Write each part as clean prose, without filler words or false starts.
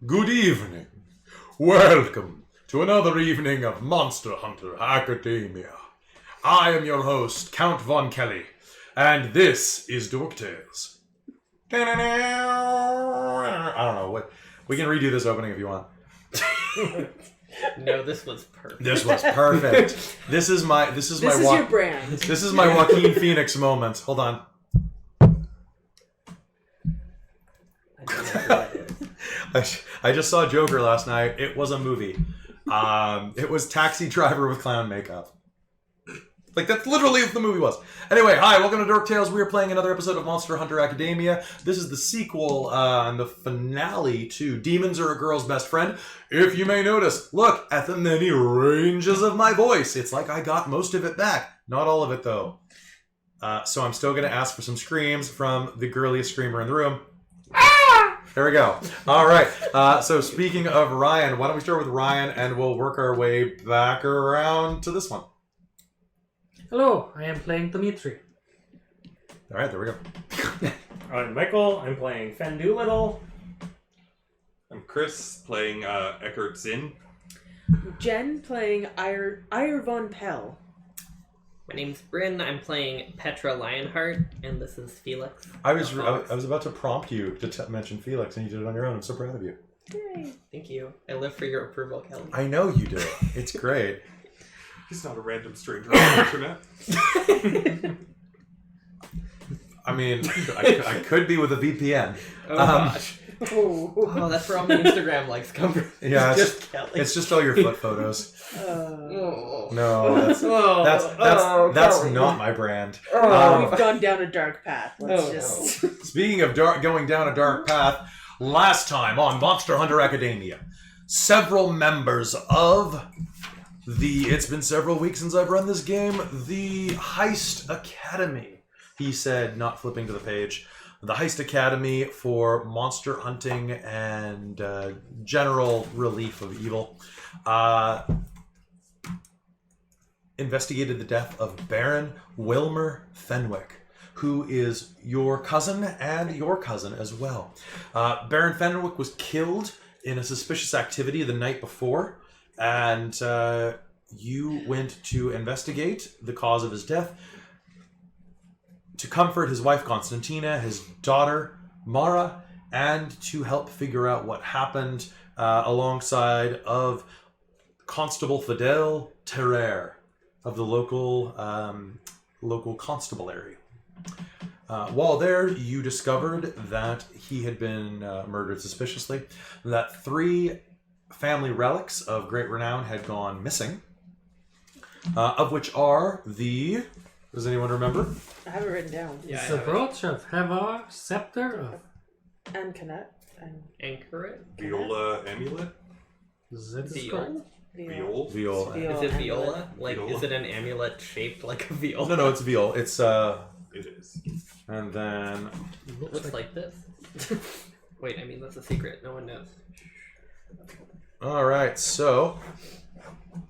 Good evening. Welcome to another evening of Monster Hunter Academia. I am your host, Count Von Kelly, and this is Dork Tales. I don't know what. We can redo this opening if you want. No, this was perfect. This was perfect. This is your brand. This is my Joaquin Phoenix moment. Hold on. I just saw Joker last night. It was a movie. It was Taxi Driver with clown makeup. Like, that's literally what the movie was. Anyway, hi, welcome to Dork Tales. We are playing another episode of Monster Hunter Academia. This is the sequel and the finale to Demons Are a Girl's Best Friend. If you may notice, look at the many ranges of my voice. It's like I got most of it back. Not all of it, though. So I'm still going to ask for some screams from the girliest screamer in the room. There we go. All right. So speaking of Ryan, why don't we start with Ryan and we'll work our way back around to this one. Hello, I am playing Dimitri. All right, there we go. I'm Michael. I'm playing Fen Doolittle. I'm Chris, playing Eckert Zinn. Jen playing Ire Von Pell. My name's Bryn. I'm playing Petra Lionheart, and this is Felix. I was about to prompt you to mention Felix, and you did it on your own. I'm so proud of you. Yay. Thank you. I live for your approval, Kelly. I know you do. It's great. He's not a random stranger on the internet. I mean, I could be with a VPN. Oh gosh. Oh, that's where all my Instagram likes come from. Yeah, Just Kelly. it's just all your foot photos. Oh. No, that's not my brand. We've gone down a dark path. No. Speaking of going down a dark path, last time on Monster Hunter Academia, several members of it's been several weeks since I've run this game, the Haiste Academy, he said, not flipping to the page, the Haiste Academy for monster hunting and general relief of evil, investigated the death of Baron Wilmer Fenwick, who is your cousin and your cousin as well. Baron Fenwick was killed in a suspicious activity the night before, and you went to investigate the cause of his death, to comfort his wife Constantina, his daughter Mara, and to help figure out what happened alongside of Constable Fidel Terrer of the local constabulary. While there, you discovered that he had been murdered suspiciously, that 3 family relics of great renown had gone missing, of which are the... Does anyone remember? I have it written down. Yeah, The brooch of Hevar, scepter of And Canet. And Anchor it. Viola amulet? Viol. Viol? Viol. Is it viola? Like, Viola. is it an amulet shaped like a viola? No, it's Viol. It's, It is. and then... Looks like this. Wait, I mean, that's a secret. No one knows. Alright, so...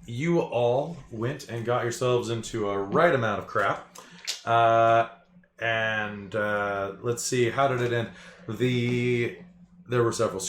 You all went and got yourselves into a right amount of crap. And let's see, how did it end? There were several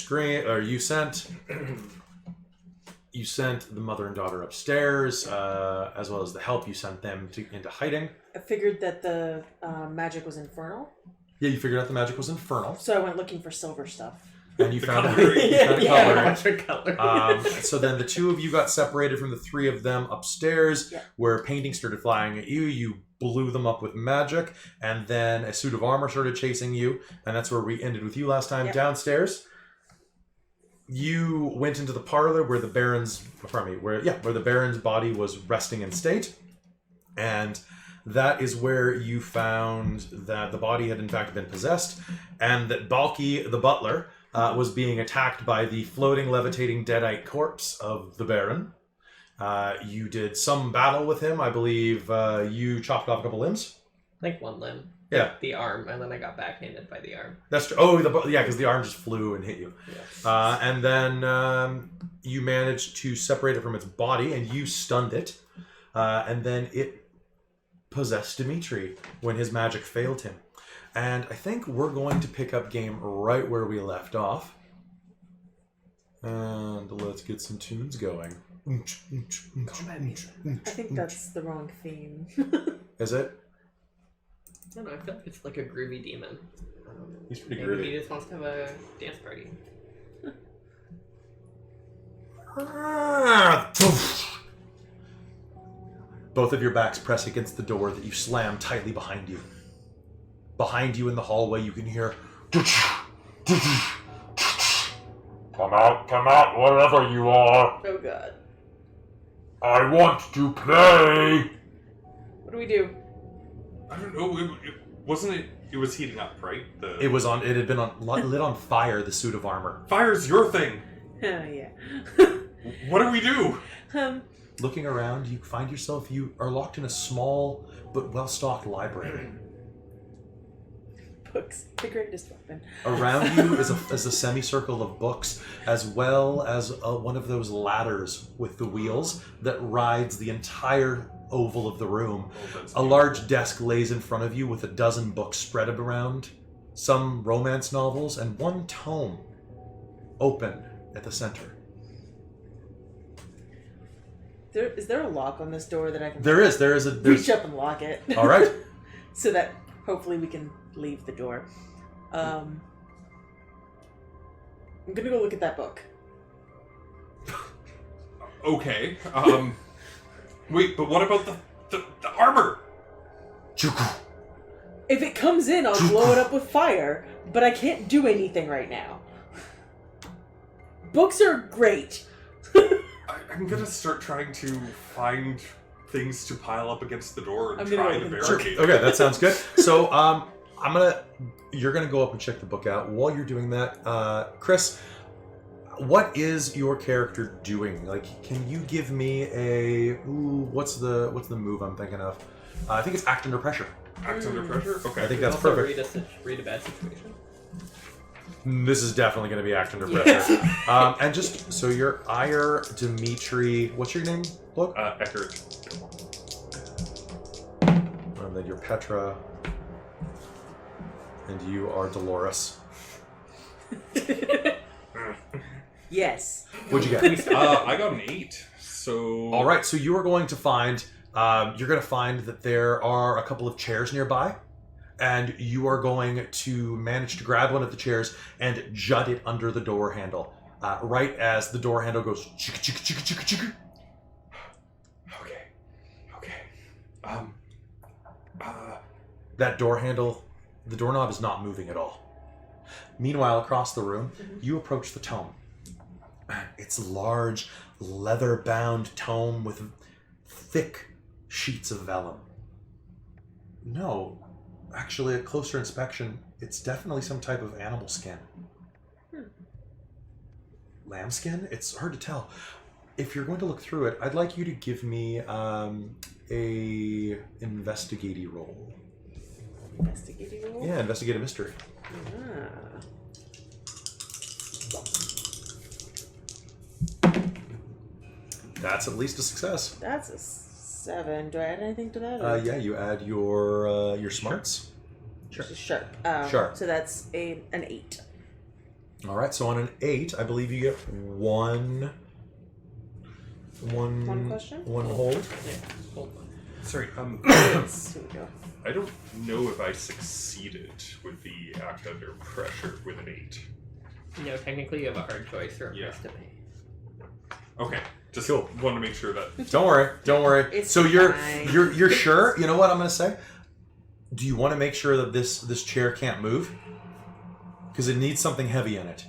you sent the mother and daughter upstairs, as well as the help you sent them into hiding. I figured that the magic was infernal, Yeah, you figured out the magic was infernal, so I went looking for silver stuff. and you found cutlery. a cutlery. bunch of color. So then the 2 of you got separated from the 3 of them upstairs, Yeah. where paintings started flying at you. You blew them up with magic, and then a suit of armor started chasing you, and that's where we ended with you last time. Yep. Downstairs, you went into the parlor where the Baron's, where the Baron's body was resting in state, and that is where you found that the body had in fact been possessed, and that Balky the butler was being attacked by the floating, levitating, deadite corpse of the Baron. You did some battle with him. I believe you chopped off a couple limbs. Like one limb. Yeah. The arm, and then I got backhanded by the arm. That's true. Oh, because the arm just flew and hit you. Yeah. And then you managed to separate it from its body, and you stunned it. And then it possessed Dimitri when his magic failed him. And I think we're going to pick up game right where we left off. And let's get some tunes going. Combat music. I think that's the wrong theme. Is it? I don't know, I feel like it's like a groovy demon. He's pretty Maybe groovy. he just wants to have a dance party. Both of your backs press against the door that you slam tightly behind you. Behind you in the hallway, you can hear. Come out, wherever you are. Oh god. I want to play. What do we do? I don't know. Wasn't it? It was heating up, right? It was on. It had been lit on fire. The suit of armor. Fire's your thing. Oh yeah. What do we do? Looking around, you find yourself. You are locked in a small but well-stocked library. Books, the greatest weapon. Around you is a semicircle of books, as well as one of those ladders with the wheels that rides the entire oval of the room. A large desk lays in front of you with a dozen books spread around, some romance novels, and one tome open at the center. Is there a lock on this door that I can There's reach up and lock it? All right. So that hopefully we can leave the door. I'm gonna go look at that book. Okay. Wait, but what about the armor? If it comes in, I'll blow it up with fire, but I can't do anything right now. Books are great. I'm gonna start trying to find things to pile up against the door I'm and gonna try go to with the barricade. Okay, that sounds good. So, you're gonna go up and check the book out. While you're doing that, Chris, what is your character doing? Like, can you give me what's the move I'm thinking of? I think it's act under pressure. Act under pressure? Okay. I think that's Also perfect. read a bad situation. This is definitely going to be act under pressure. And just so you're Ire, Dimitri, what's your name? Look. Eckert. And then you're Petra. And you are Dolores. Yes. What'd you get? I got an 8. So. All right, so you are going to find that there are a couple of chairs nearby, and you are going to manage to grab one of the chairs and jut it under the door handle. Right as the door handle goes chicka chicka chicka chicka chicka. Okay. That door handle, the doorknob is not moving at all. Meanwhile, across the room, you approach the tome. It's a large, leather-bound tome with thick sheets of vellum. No, actually, at closer inspection, it's definitely some type of animal skin. Lambskin? It's hard to tell. If you're going to look through it, I'd like you to give me a investigative roll. Investigating roll? Yeah, investigate a mystery. Ah. That's at least a success. That's a 7. Do I add anything to that? or- Yeah, you add your smarts. Just a sharp. Sharp. So that's an 8. All right, so on an 8, I believe you get one question? one hold. Yeah, hold on. Sorry, Here we go. I don't know if I succeeded with the act under pressure with an 8. No, technically you have a hard choice or a Yeah. price to pay. Okay, just Cool. want to make sure that... Don't worry. It's So you're fine. you're sure? You know what I'm going to say? Do you want to make sure that this chair can't move? Because it needs something heavy in it.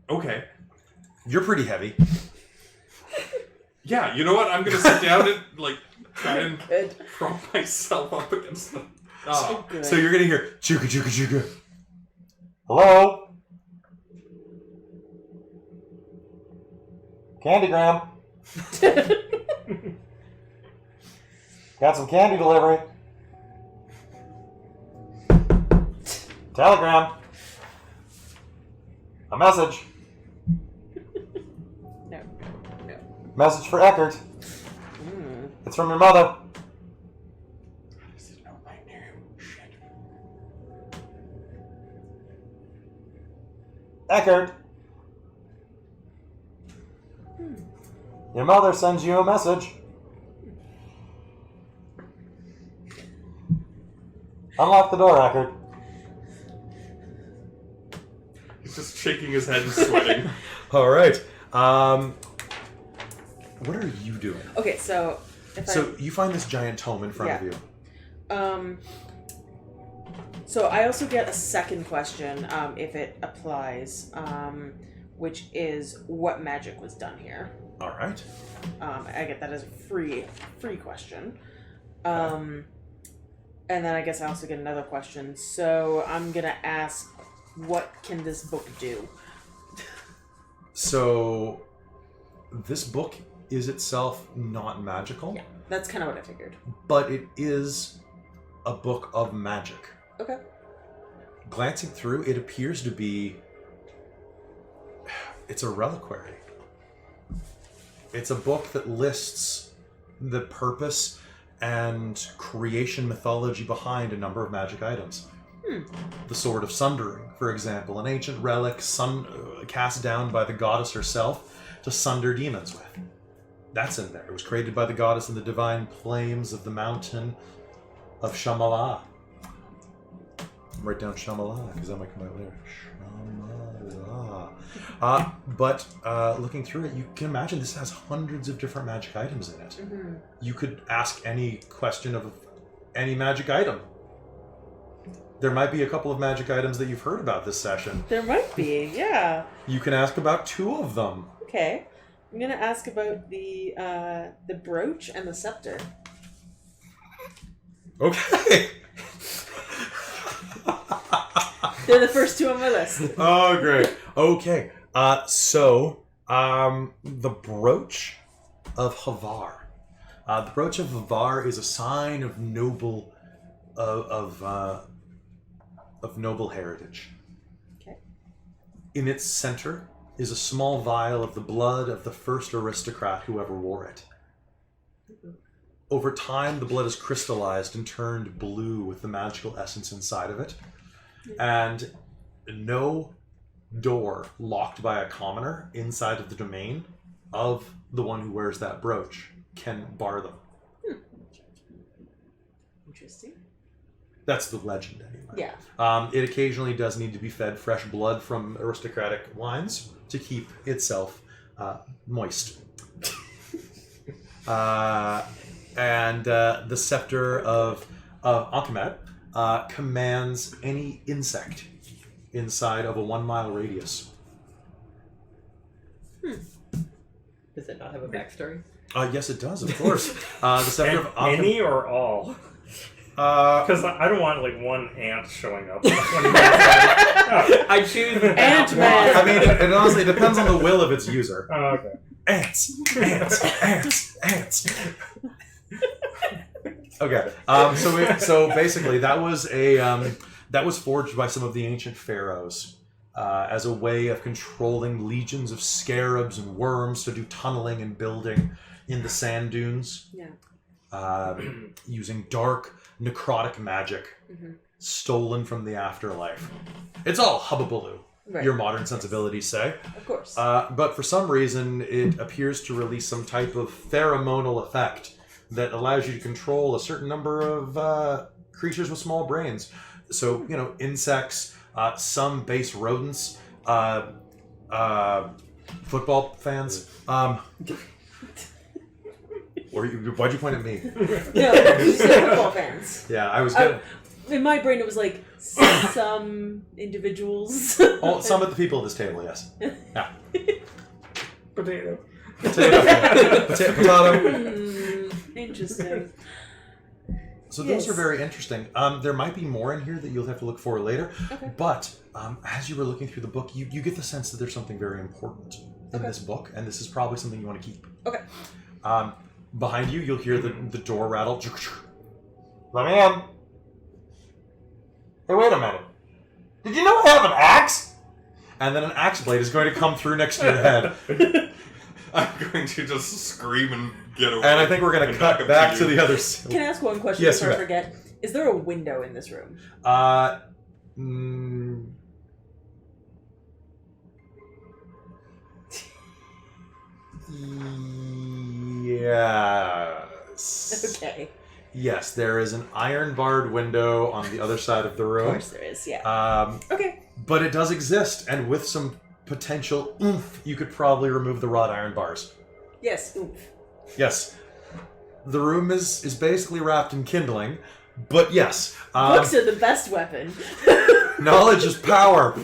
Okay. You're pretty heavy. Yeah, you know what? I'm going to sit down and, try and Good. prop myself up against the... So good. So you're going to hear chugga chugga chugga. Hello? Candygram. Got some candy delivery. Telegram. A message. No. Message for Eckert. Mm. It's from your mother. Does it know my name? Shit. Eckert, Your mother sends you a message. Unlock the door, Ackard. He's just shaking his head and sweating. All right. What are you doing? Okay, so So you find this giant tome in front of you. So I also get a second question, if it applies, which is what magic was done here. All right. I get that as a free question. And then I guess I also get another question. So I'm gonna ask, what can this book do? So this book is itself not magical. Yeah, that's kind of what I figured. But it is a book of magic. Okay. Glancing through, it appears to be... It's a reliquary. It's a book that lists the purpose and creation mythology behind a number of magic items. The Sword of Sundering, for example, an ancient relic cast down by the goddess herself to sunder demons with. That's in there. It was created by the goddess in the divine flames of the mountain of Shambhala. Write down Shambhala, because that might come out later. Shambhala. But looking through it, you can imagine this has hundreds of different magic items in it. Mm-hmm. You could ask any question of any magic item. There might be a couple of magic items that you've heard about this session. There might be, yeah. You can ask about 2 of them. Okay. I'm gonna ask about the brooch and the scepter. Okay. They're the first 2 on my list. Oh, great. Okay. So, the brooch of Havar. The brooch of Havar is a sign of noble, of noble heritage. Okay. In its center is a small vial of the blood of the first aristocrat who ever wore it. Over time, the blood is crystallized and turned blue with the magical essence inside of it. And no door locked by a commoner inside of the domain of the one who wears that brooch can bar them. Interesting. That's the legend, anyway. Yeah. It occasionally does need to be fed fresh blood from aristocratic wines to keep itself moist. And the scepter of Alchemist commands any insect inside of a 1-mile radius. Does it not have a backstory? Yes, it does, of course. The scepter of Alchemist. Any or all? Because I don't want like one ant showing up. I choose Ant-Man. I mean, it honestly depends on the will of its user. Oh, okay. Ants, ants, ants, ants. Okay. So basically, that was that was forged by some of the ancient pharaohs as a way of controlling legions of scarabs and worms to do tunneling and building in the sand dunes. Yeah. Using dark, necrotic magic stolen from the afterlife. It's all hubbubaloo. Right. Your modern sensibilities say. Of course. But for some reason, it appears to release some type of pheromonal effect that allows you to control a certain number of creatures with small brains. So, insects, some base rodents, football fans. Why'd you point at me? No, you said football fans. Yeah, I was good. In my brain, it was like some individuals. Oh, some of the people at this table, yes. Yeah. Potato. Potato. Interesting. So those Yes. are very interesting. There might be more in here that you'll have to look for later. Okay. But as you were looking through the book, you get the sense that there's something very important in this book, and this is probably something you want to keep. Okay. Behind you, you'll hear the door rattle. Let me in. Hey, wait a minute. Did you know I have an axe? And then an axe blade is going to come through next to your head. I'm going to just scream and get away. And I think we're going to cut back to the other side. Can I ask one question Yes, before I you may. forget? Is there a window in this room? Okay. Yes, there is an iron-barred window on the other side of the Of room. course there is, yeah. Okay. But it does exist, and with some potential oomph, you could probably remove the wrought iron bars. Yes, oomph. Yes. The room is basically wrapped in kindling, but yes. Books are the best weapon. Knowledge is power.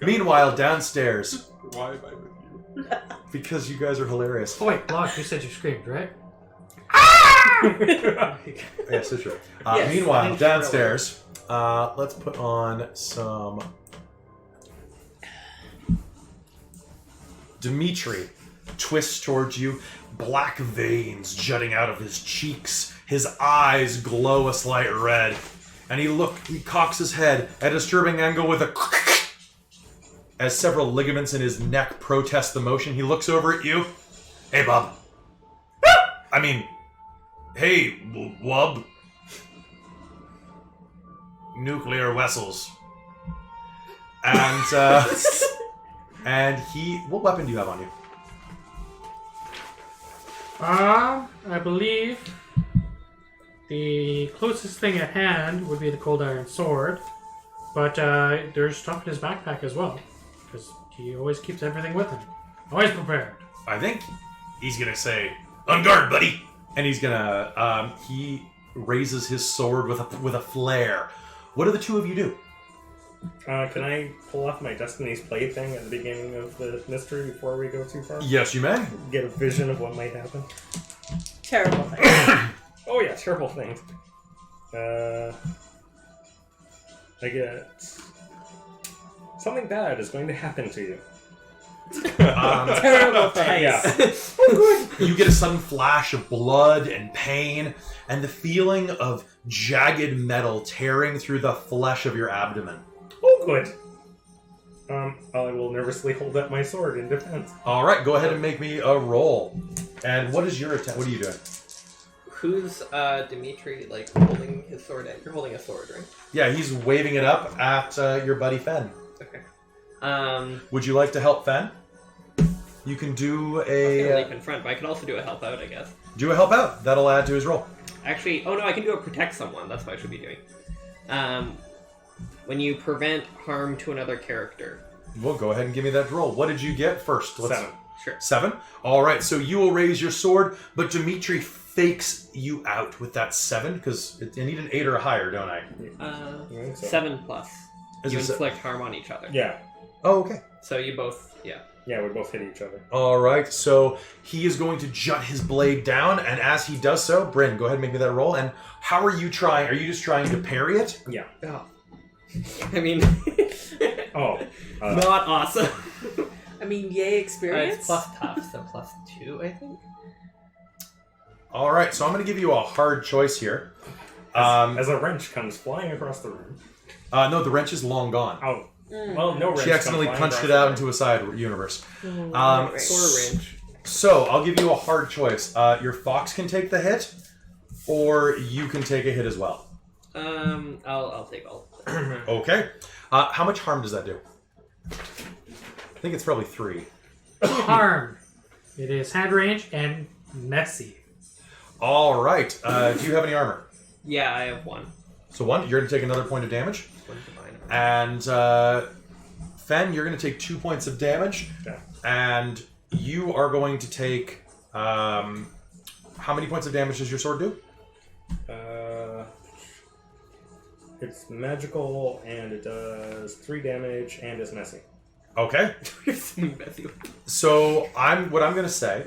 Meanwhile, downstairs, Why am I with you? because you guys are hilarious. Oh wait, Locke, you said you screamed, right? Yes, that's true. Yes, Meanwhile, thank you, downstairs, let's put on some... Dimitri twists towards you, black veins jutting out of his cheeks. His eyes glow a slight red. And he cocks his head at a disturbing angle with a... As several ligaments in his neck protest the motion, he looks over at you. Hey, Bob. I mean... Hey, Wub. Nuclear vessels. And, and he... What weapon do you have on you? I believe the closest thing at hand would be the cold iron sword, but there's stuff in his backpack as well, because he always keeps everything with him. Always prepared. I think he's gonna say, "On guard, buddy!" And he's gonna, he raises his sword with a flare. What do the two of you do? Can I pull off my Destiny's Plaything at the beginning of the mystery before we go too far? Yes, you may. Get a vision of what might happen? Terrible thing. Oh yeah, terrible things. I get... Something bad is going to happen to you. Terrible thing. Yeah. You get a sudden flash of blood and pain, and the feeling of jagged metal tearing through the flesh of your abdomen. Oh, good. I will nervously hold up my sword in defense. All right, go ahead and make me a roll. And what is your attack? What are you doing? Who's Dimitri like holding his sword at? You're holding a sword, right? Yeah, he's waving it up at your buddy Fen. Okay. Would you like to help Fen? You can do I can only a confront, but I can also do a help out, I guess. help out. That'll add to his roll. Actually, oh no, I can do a protect someone. That's what I should be doing. When you prevent harm to another character. Well, go ahead and give me that roll. What did you get first? 7. Sure. 7? All right, so you will raise your sword, but Dimitri fakes you out with that 7, because I need an 8 or higher, don't I? think so. 7 plus. Is You this- inflict harm on each other. Yeah. Oh, okay. So you both, yeah. Yeah, we both hit each other. All right, so he is going to jut his blade down, and as he does so, Bryn, go ahead and make me that roll. And how are you trying? Are you just trying to parry it? Yeah. Oh. I mean, Oh. not awesome. I mean, yay experience. It's plus tough, so plus 2, I think. All right, so I'm going to give you a hard choice here. As a wrench comes flying across the room. No, the wrench is long gone. Oh. Well, no wrench. She accidentally comes flying punched it across out the into a side universe. Right. Or wrench. So I'll give you a hard choice. Your fox can take the hit, or you can take a hit as well. I'll take all. Okay. How much harm does that do? I think it's probably 3. Harm. It is hand range and messy. All right. Do you have any armor? Yeah, I have 1. So 1. You're going to take another point of damage. 1 combined. And Fen, you're going to take 2 points of damage. Okay. And you are going to take... how many points of damage does your sword do? It's magical, and it does 3 damage, and is messy. Okay. You're so messy. So what I'm going to say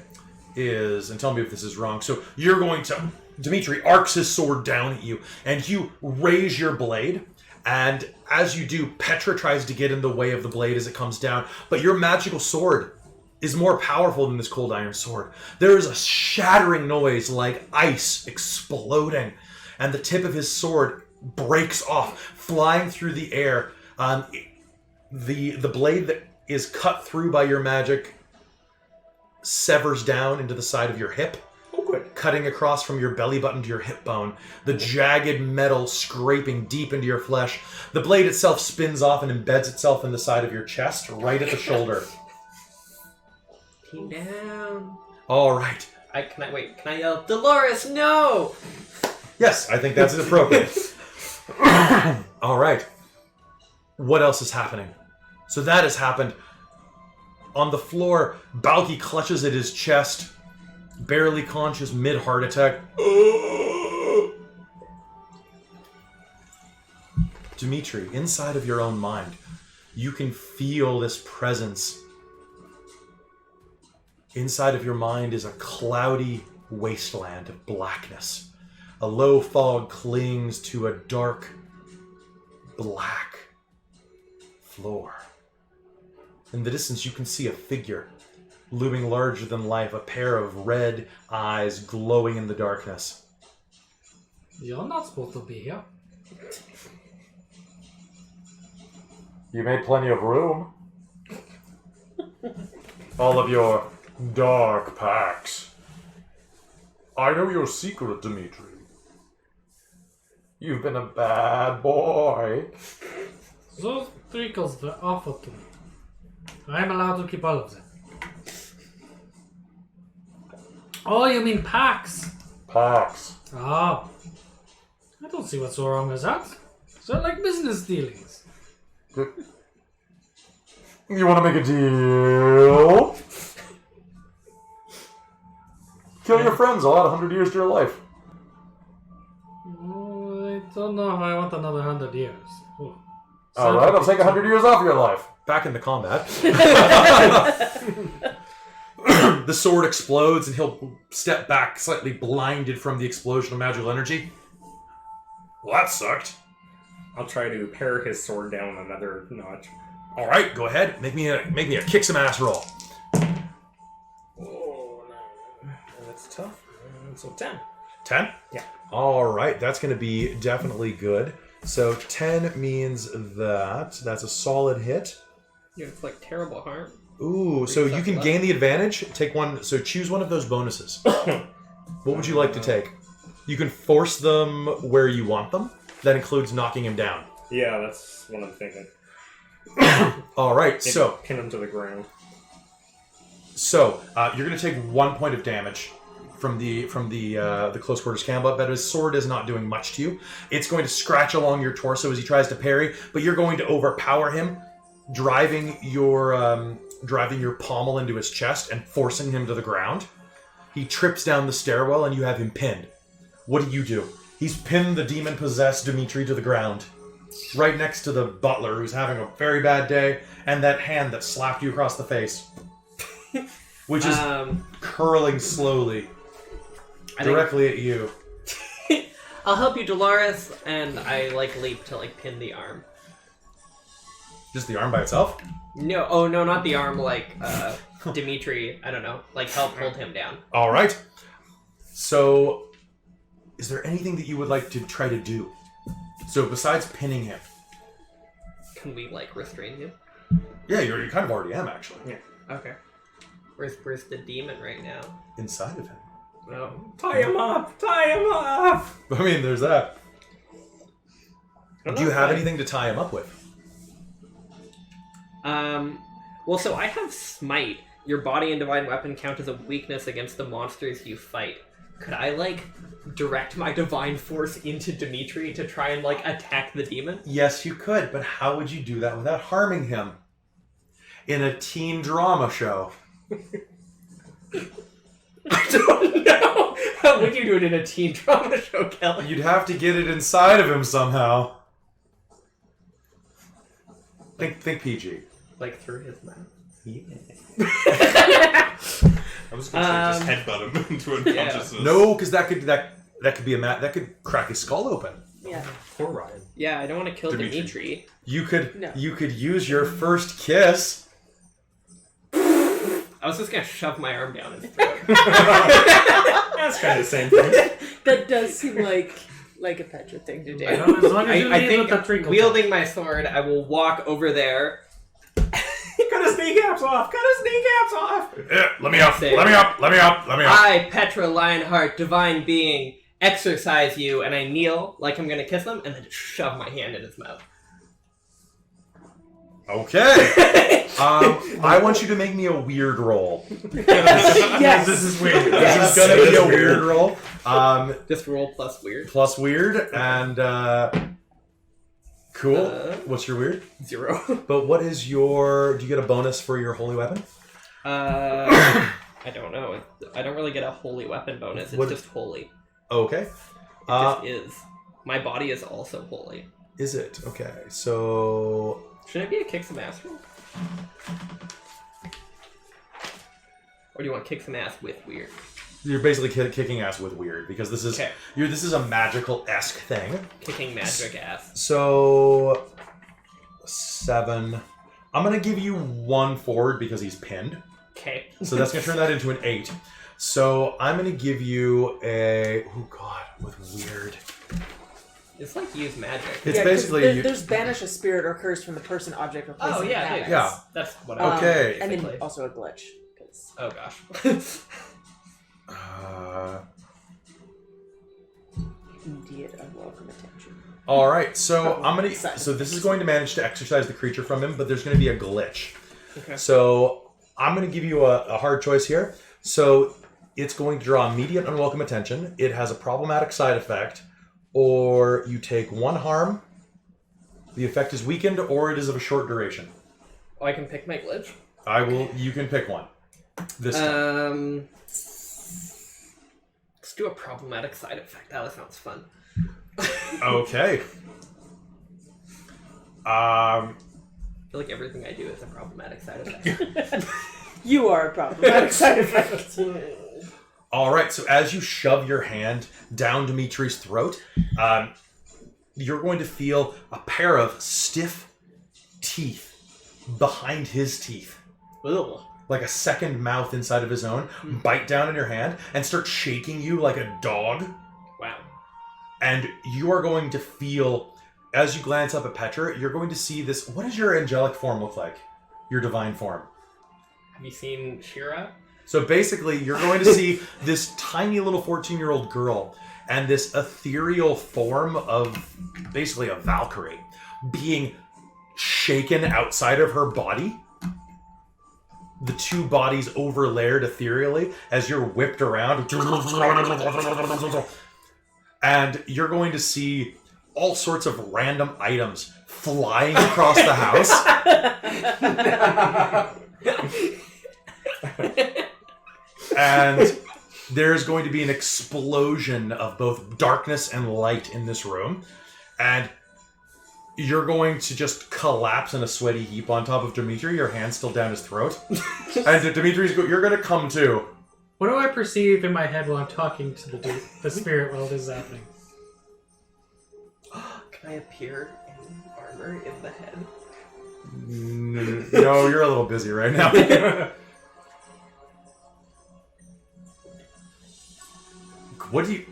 is, and tell me if this is wrong. So you're going to... Dimitri arcs his sword down at you, and you raise your blade. And as you do, Petra tries to get in the way of the blade as it comes down. But your magical sword is more powerful than this cold iron sword. There is a shattering noise like ice exploding. And the tip of his sword breaks off, flying through the air. The blade that is cut through by your magic severs down into the side of your hip, Oh, good. cutting across from your belly button to your hip bone, the jagged metal scraping deep into your flesh. The blade itself spins off and embeds itself in the side of your chest, right at the shoulder. Team down. All right. Can I yell, Dolores, no! Yes, I think that's appropriate. All right. What else is happening? So that has happened. On the floor, Balky clutches at his chest, barely conscious, mid-heart attack. Dimitri, inside of your own mind, you can feel this presence. Inside of your mind is a cloudy wasteland of blackness. A low fog clings to a dark, black floor. In the distance, you can see a figure, looming larger than life, a pair of red eyes glowing in the darkness. You're not supposed to be here. You made plenty of room. All of your dark packs. I know your secret, Dimitri. You've been a bad boy. Those trinkles were offered to me. I'm allowed to keep all of them. Oh, you mean packs? Packs. Oh. I don't see what's so wrong with that. They're like business dealings. You want to make a deal? Kill your friends. I'll add 100 years to your life. Oh, I don't know if I want another 100 years. Oh. All right, I'll take 100 years off your life. Back into combat. The sword explodes, and he'll step back, slightly blinded from the explosion of magical energy. Well, that sucked. I'll try to pare his sword down another notch. All right, go ahead. Make me a kick some ass roll. Oh, no. That's tough. So 10. 10? Yeah. All right, that's going to be definitely good. So 10 means that's a solid hit. You inflict terrible harm. Ooh, so you can gain the advantage. Take one. So choose one of those bonuses. What would you like to take? You can force them where you want them. That includes knocking him down. Yeah, that's what I'm thinking. All right, Maybe so pin him to the ground. you're going to take 1 point of damage from the close quarters combat, but his sword is not doing much to you. It's going to scratch along your torso as he tries to parry, but you're going to overpower him, driving your pommel into his chest and forcing him to the ground. He trips down the stairwell, and you have him pinned. What do? He's pinned the demon-possessed Dimitri to the ground, right next to the butler, who's having a very bad day, and that hand that slapped you across the face, which is curling slowly directly at you. I'll help you, Dolores, and I leap to pin the arm. Just the arm by itself? No, not the arm. Dimitri. I don't know. Help hold him down. All right. So, is there anything that you would like to try to do? So, besides pinning him. Can we restrain him? Yeah, you kind of already am, actually. Yeah. Okay. Where's the demon right now? Inside of him. No. Tie him up! Tie him up! I mean, there's that. Do you have anything to tie him up with? Well, so I have Smite. Your body and divine weapon count as a weakness against the monsters you fight. Could I, direct my divine force into Dimitri to try and, attack the demon? Yes, you could, but how would you do that without harming him? In a teen drama show. I don't know! How would you do it in a teen drama show, Kelly? You'd have to get it inside of him somehow. Think PG. Through his mouth? Yeah. I was going to say just headbutt him into unconsciousness. No, because that could be that could crack his skull open. Yeah. Poor Ryan. Yeah, I don't want to kill Dimitri. Dimitri. You could No. you could use your first kiss. I was just gonna shove my arm down his throat. That's kind of the same thing. That does seem like a Petra thing to do. As long as you I leave think with the trinkle wielding my sword, I will walk over there. Cut his kneecaps off! Cut his kneecaps off! Yeah, let me up. Save. Let me up. Let me up. Let me up. I, Petra Lionheart, divine being, exorcise you, and I kneel like I'm gonna kiss him, and then just shove my hand in his mouth. Okay. I want you to make me a weird roll. Yes. This is weird. This is going to be a weird roll. Just roll plus weird. Plus weird, and cool. What's your weird? 0. But what is your... Do you get a bonus for your holy weapon? I don't know. I don't really get a holy weapon bonus. It's just holy. Okay. It just is. My body is also holy. Is it? Okay, so... Should it be a kick some ass roll? Or do you want kick some ass with weird? You're basically kicking ass with weird, because this is this is a magical-esque thing. Kicking magic ass. So... 7. I'm going to give you 1 forward because he's pinned. Okay. So that's going to turn that into an 8. So I'm going to give you a... Oh god, with weird. It's like use magic. It's basically... There's banish a spirit or curse from the person, object, or place. Oh, yeah, habits. yeah. That's what I Okay. And then basically. also a glitch. 'cause- Oh gosh. Immediate unwelcome attention. All right, so I'm gonna. Excited. So this is going to manage to exercise the creature from him, but there's going to be a glitch. Okay. So I'm going to give you a hard choice here. So it's going to draw immediate unwelcome attention. It has a problematic side effect, or you take 1 harm. The effect is weakened, or it is of a short duration. Oh, I can pick my glitch. I will. You can pick one. This time. Let's do a problematic side effect. That sounds fun. Okay. I feel like everything I do is a problematic side effect. You are a problematic side effect. All right. So as you shove your hand down Dimitri's throat, you're going to feel a pair of stiff teeth behind his teeth, Ugh. like a second mouth inside of his own, bite down in your hand and start shaking you like a dog. Wow. And you are going to feel, as you glance up at Petra, you're going to see this. What does your angelic form look like? Your divine form. Have you seen Shira? So basically, you're going to see this tiny little 14-year-old girl and this ethereal form of basically a Valkyrie being shaken outside of her body. The two bodies overlaid ethereally as you're whipped around. And you're going to see all sorts of random items flying across the house. And there's going to be an explosion of both darkness and light in this room. And you're going to just collapse in a sweaty heap on top of Dimitri, your hand still down his throat. And Dimitri's you're going to come too. What do I perceive in my head while I'm talking to the spirit while this is happening? Can I appear in armor in the head? No, you're a little busy right now.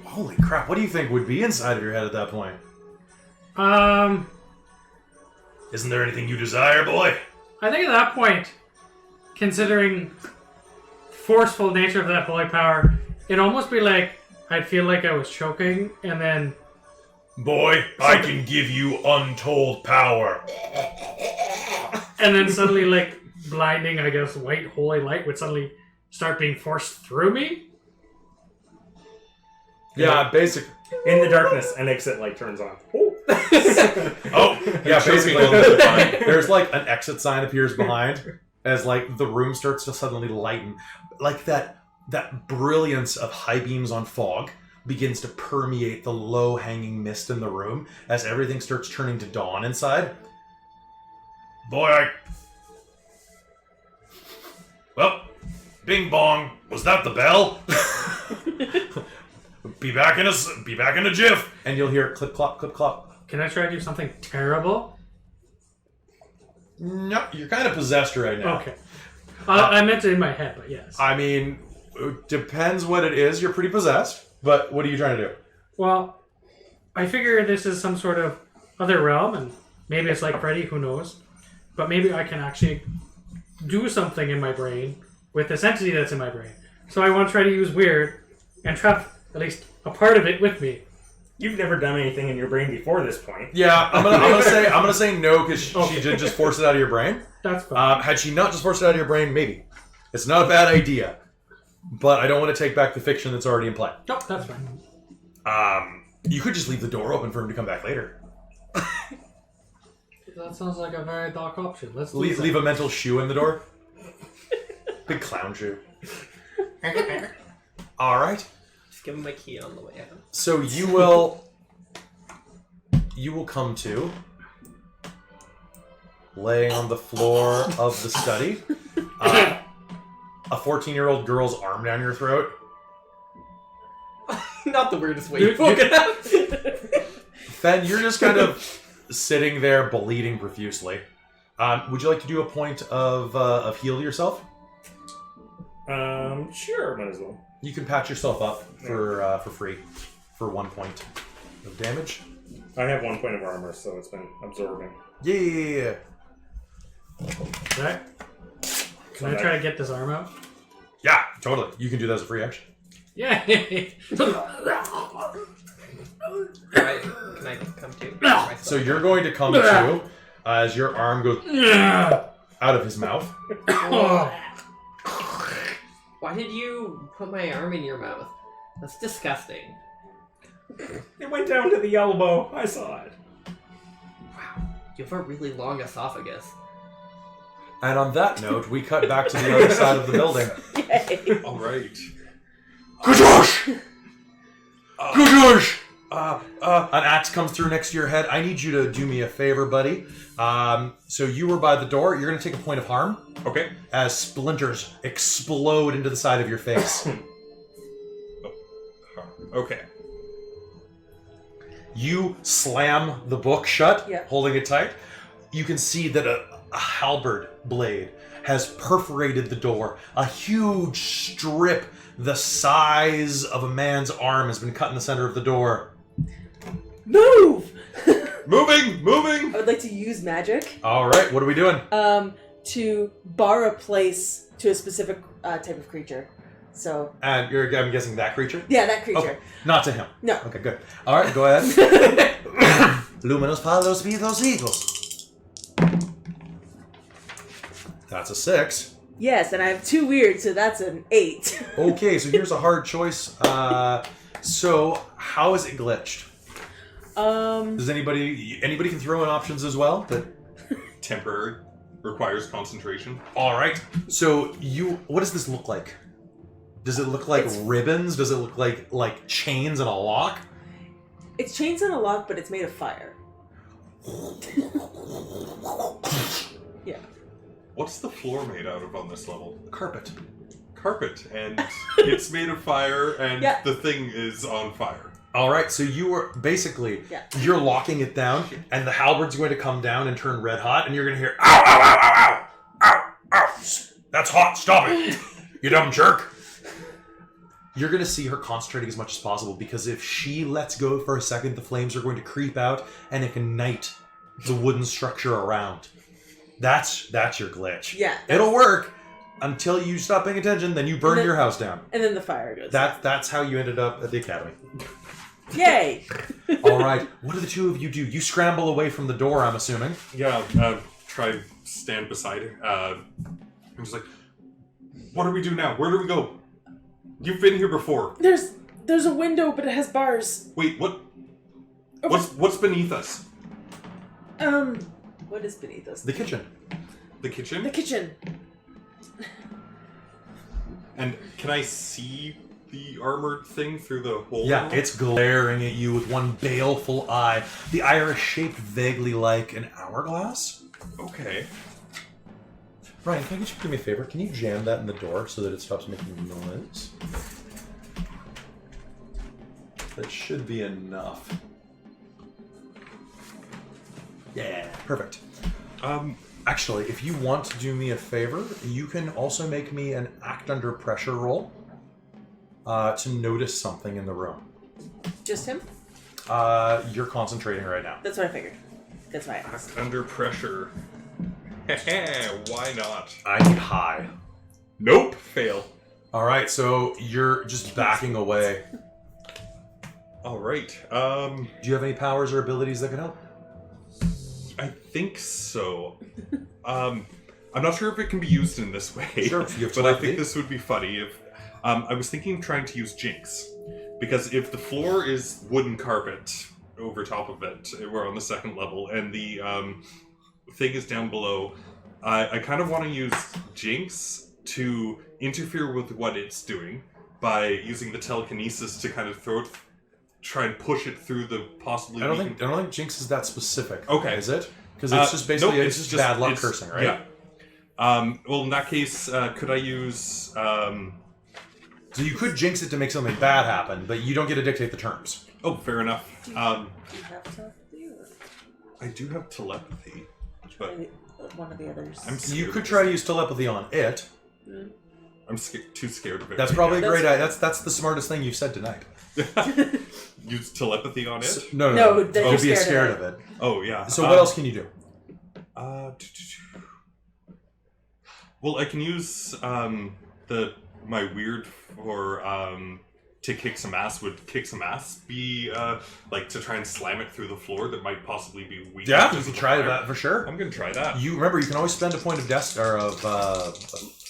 Holy crap, what do you think would be inside of your head at that point? Isn't there anything you desire, boy? I think at that point, considering forceful nature of that holy power, it'd almost be like I'd feel like I was choking, and then Boy, I can give you untold power. and then suddenly like blinding, I guess, white holy light would suddenly start being forced through me. Yeah, basically. In the darkness, an exit light turns on. Oh, yeah, basically. There's like an exit sign appears behind as like the room starts to suddenly lighten. Like that brilliance of high beams on fog begins to permeate the low-hanging mist in the room as everything starts turning to dawn inside. Boy, Well, bing bong. Was that the bell? Be back in a jiff. And you'll hear clip clop, clip clop. Can I try to do something terrible? No, you're kind of possessed right now. Okay. I meant it in my head, but yes. I mean, it depends what it is. You're pretty possessed. But what are you trying to do? Well, I figure this is some sort of other realm, and maybe it's like Freddy, who knows. But maybe I can actually do something in my brain with this entity that's in my brain. So I want to try to use weird and trap at least a part of it with me. You've never done anything in your brain before this point. Yeah, I'm gonna say no because she did just force it out of your brain. That's fine. Had she not just forced it out of your brain, maybe. It's not a bad idea, but I don't want to take back the fiction that's already in play. Nope, that's fine. You could just leave the door open for him to come back later. That sounds like a very dark option. Let's Leave a mental shoe in the door. Big clown shoe. All right. Just give him my key on the way out. So you will come to laying on the floor of the study, a 14-year-old girl's arm down your throat. Not the weirdest way you've woken up. Fen, you're just kind of sitting there bleeding profusely. Would you like to do a point of heal yourself? Sure, might as well. You can patch yourself up for free for 1 point of damage. I have 1 point of armor, so it's been absorbing. Yeah. Right? Can I try to get this arm out? Yeah, totally. You can do that as a free action. Yeah. Can I come to? So you're going to come to as your arm goes out of his mouth. Why did you put my arm in your mouth? That's disgusting. It went down to the elbow. I saw it. Wow, you have a really long esophagus. And on that note, we cut back to the other side of the building. Yay. All right. Kujosh! Kujosh! An axe comes through next to your head. I need you to do me a favor, buddy. So you were by the door. You're going to take a point of harm Okay. as splinters explode into the side of your face. Okay. You slam the book shut, Yeah. holding it tight. You can see that a halberd blade has perforated the door. A huge strip the size of a man's arm has been cut in the center of the door. Move! Moving! I would like to use magic All right, what are we doing? to bar a place to a specific type of creature. So, And I'm guessing that creature? yeah, that creature. Okay, not to him. No. Okay, good. All right, go ahead. Luminos palos vidos higos. That's a 6. Yes, and I have 2 weird, so that's an 8. Okay, so here's a hard choice. So how is it glitched? Does anybody can throw in options as well? But Temporary. Requires concentration. all right. So what does this look like? Does it look like ribbons? Does it look like chains and a lock? It's chains and a lock, but it's made of fire. Yeah. What's the floor made out of on this level? Carpet. Carpet. And it's made of fire, and Yeah. the thing is on fire. All right. So you were basically you're locking it down, and the halberd's going to come down and turn red hot, and you're going to hear ow ow ow ow ow ow ow. That's hot. Stop it, you dumb jerk. You're going to see her concentrating as much as possible because if she lets go for a second, the flames are going to creep out and ignite the wooden structure around. That's your glitch. Yeah. It'll work until you stop paying attention, then you burn your house down. And then the fire goes. That's how you ended up at the academy. Yay! All right. What do the two of you do? You scramble away from the door, I'm assuming. Yeah, try stand beside it. I'm just like, what do we do now? Where do we go? You've been here before. There's a window, but it has bars. Wait, what? What's beneath us? What is beneath us? The kitchen. The kitchen? The kitchen. And can I see the armored thing through the hole? Yeah, it's glaring at you with one baleful eye. The iris shaped vaguely like an hourglass. Okay. Ryan, can I get you to do me a favor? Can you jam that in the door so that it stops making noise? That should be enough. Yeah, perfect. Actually, if you want to do me a favor, you can also make me an act under pressure roll to notice something in the room. Just him? You're concentrating right now. That's what I figured. That's why I asked. Act under pressure. Why not? I need high. Nope. Fail. All right, so you're just backing away. All right. Do you have any powers or abilities that can help? I think so. I'm not sure if it can be used in this way. Sure, if you have but I telepathy. think this would be funny if I was thinking of trying to use Jinx, because if the floor is wooden carpet over top of it, we're on the second level, and the thing is down below, I kind of want to use Jinx to interfere with what it's doing by using the telekinesis to kind of try and push it through the possibly. I don't think Jinx is that specific. Okay. Is it? Because it's just basically nope, it's just bad luck cursing, right? Yeah. Well, in that case, could I use? So you could jinx it to make something bad happen, but you don't get to dictate the terms. Oh, fair enough. Do you have telepathy or I do have telepathy, but one of the others? I'm scared. You could try to use telepathy on it. I'm too scared of it. That's right probably now. a great idea. That's the smartest thing you've said tonight. Use telepathy on it. No, that You'd you're be scared scared of of it. Oh yeah. So what else can you do? Well, I can use my weird for to kick some ass. Would kick some ass be like to try and slam it through the floor that might possibly be weak? Yeah, because you of can the try fire? that for sure. I'm gonna try that. You remember you can always spend a point of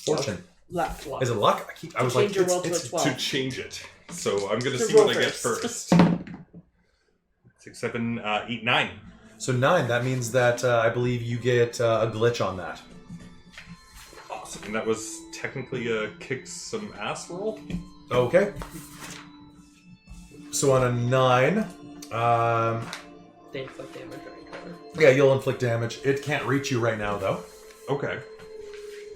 fortune. Luck. Is it luck? I was like, Change your roll to a it's 12. To change it. So I'm gonna So see roll what I get first. first. 6, 7, 8, 9. so 9. That means that I believe you get a glitch on that. Awesome. And that was technically a kick some ass roll. Okay. So on a 9, They inflict damage, right, Trevor? yeah, you'll inflict damage. It can't reach you right now, though. Okay.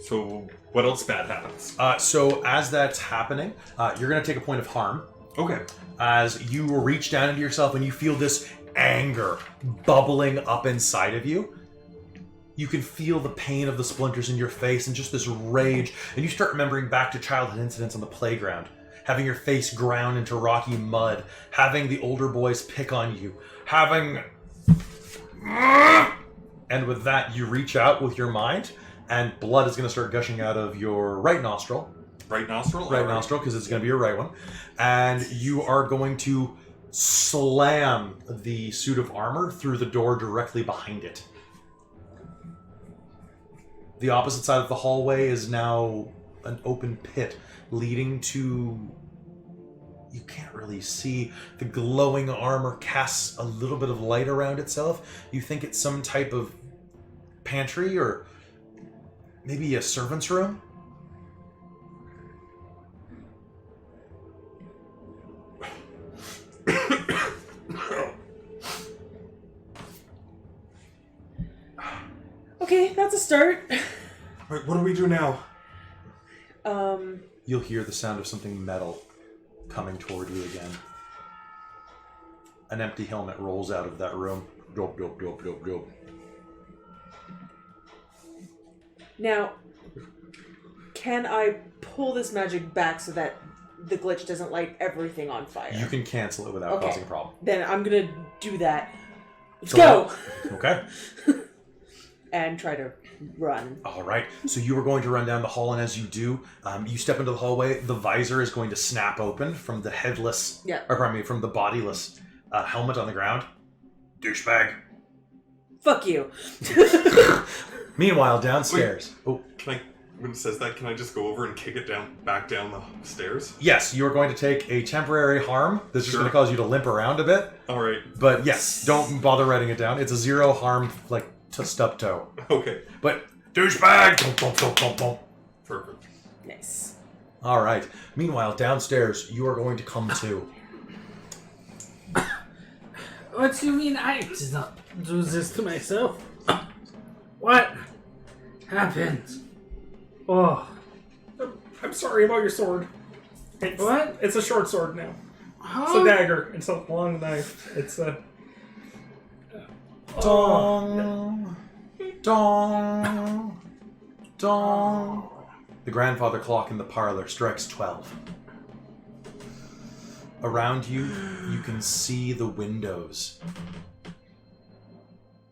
So what else bad happens? So as that's happening, you're going to take a point of harm. Okay. As you reach down into yourself and you feel this anger bubbling up inside of you. You can feel the pain of the splinters in your face and just this rage. And you start remembering back to childhood incidents on the playground. Having your face ground into rocky mud. Having the older boys pick on you. Having... And with that, you reach out with your mind. And blood is going to start gushing out of your right nostril. Right nostril? Right Alright. nostril, because it's going to be your right one. And you are going to slam the suit of armor through the door directly behind it. The opposite side of the hallway is now an open pit leading to... You can't really see. The glowing armor casts a little bit of light around itself. You think it's some type of pantry or maybe a servant's room? Okay, that's a start. Right, what do we do now? You'll hear the sound of something metal coming toward you again. An empty helmet rolls out of that room. Dope, dope, dope, dope, dope. Now, can I pull this magic back so that the glitch doesn't light everything on fire? You can cancel it without Okay. causing a problem. Then I'm gonna do that. Let's Go go! Okay. And try to run. All right. So you are going to run down the hall, and as you do, you step into the hallway. The visor is going to snap open from the headless, from the bodiless helmet on the ground. Douchebag. Fuck you. Meanwhile, downstairs. Oh, Can I, when it says that, can I just go over and kick it back down the stairs? yes, you are going to take a temporary harm. That's just Sure. going to cause you to limp around a bit. Alright. But yes, don't bother writing it down. It's a 0 harm, like, to stub toe. Okay. But, douchebag! Thump, thump, thump, thump, thump. Perfect. Nice. All right. Meanwhile, downstairs, you are going to come to. What do you mean I did not do this to myself? What happened? Oh, I'm sorry about your sword. It's, What? It's a short sword now. how? It's a dagger. It's a long knife. It's a... Dong. Dong. Dong. The grandfather clock in the parlor strikes 12. Around you, you can see the windows.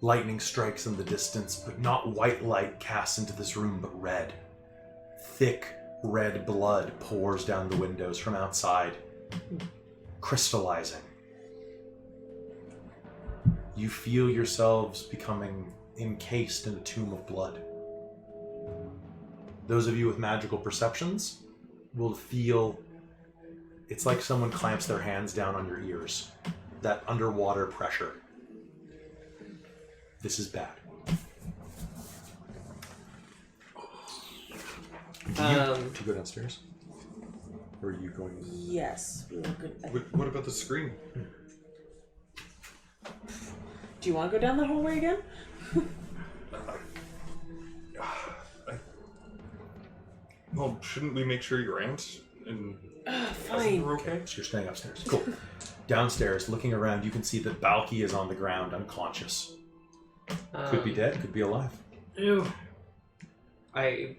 Lightning strikes in the distance, but not white light casts into this room, but red. Thick red blood pours down the windows from outside, crystallizing. you feel yourselves becoming encased in a tomb of blood. Those of you with magical perceptions will feel it's like someone clamps their hands down on your ears. That underwater pressure. This is bad. To go downstairs? Or are you going? Yes, we will go. What about the screen? Do you want to go down the hallway again? Well, shouldn't we make sure your aunt and Fine. are okay? So you're staying upstairs. Cool. Downstairs, looking around, you can see that Balky is on the ground, unconscious. Could be dead, could be alive. Ew. I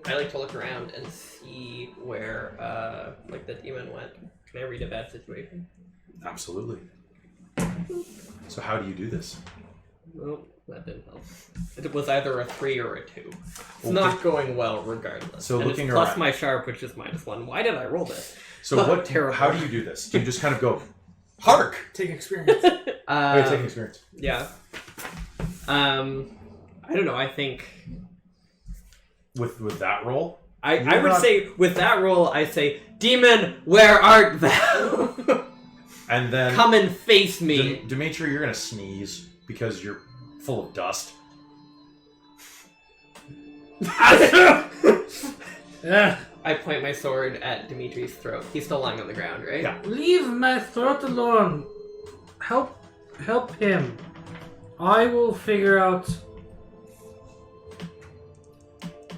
like to look around and see where like the demon went. Can I read a bad situation? Absolutely. So how do you do this? Well, that didn't help. It was either a 3 or a 2. It's Okay. not going well regardless. So and looking it's plus around. my sharp, which is -1. Why did I roll this? So what? Terrible. How do you do this? Do you just kind of go, hark? Take experience. Oh, you're taking experience. Yeah. I don't know. I think With that roll? I You're would not- say with that roll, I say, "Demon, where art thou? And then Come and face me." Dimitri, you're gonna sneeze because you're full of dust. Yeah. I point my sword at Dimitri's throat. He's still lying on the ground, right? Yeah. Leave my throat alone. Help him. I will figure out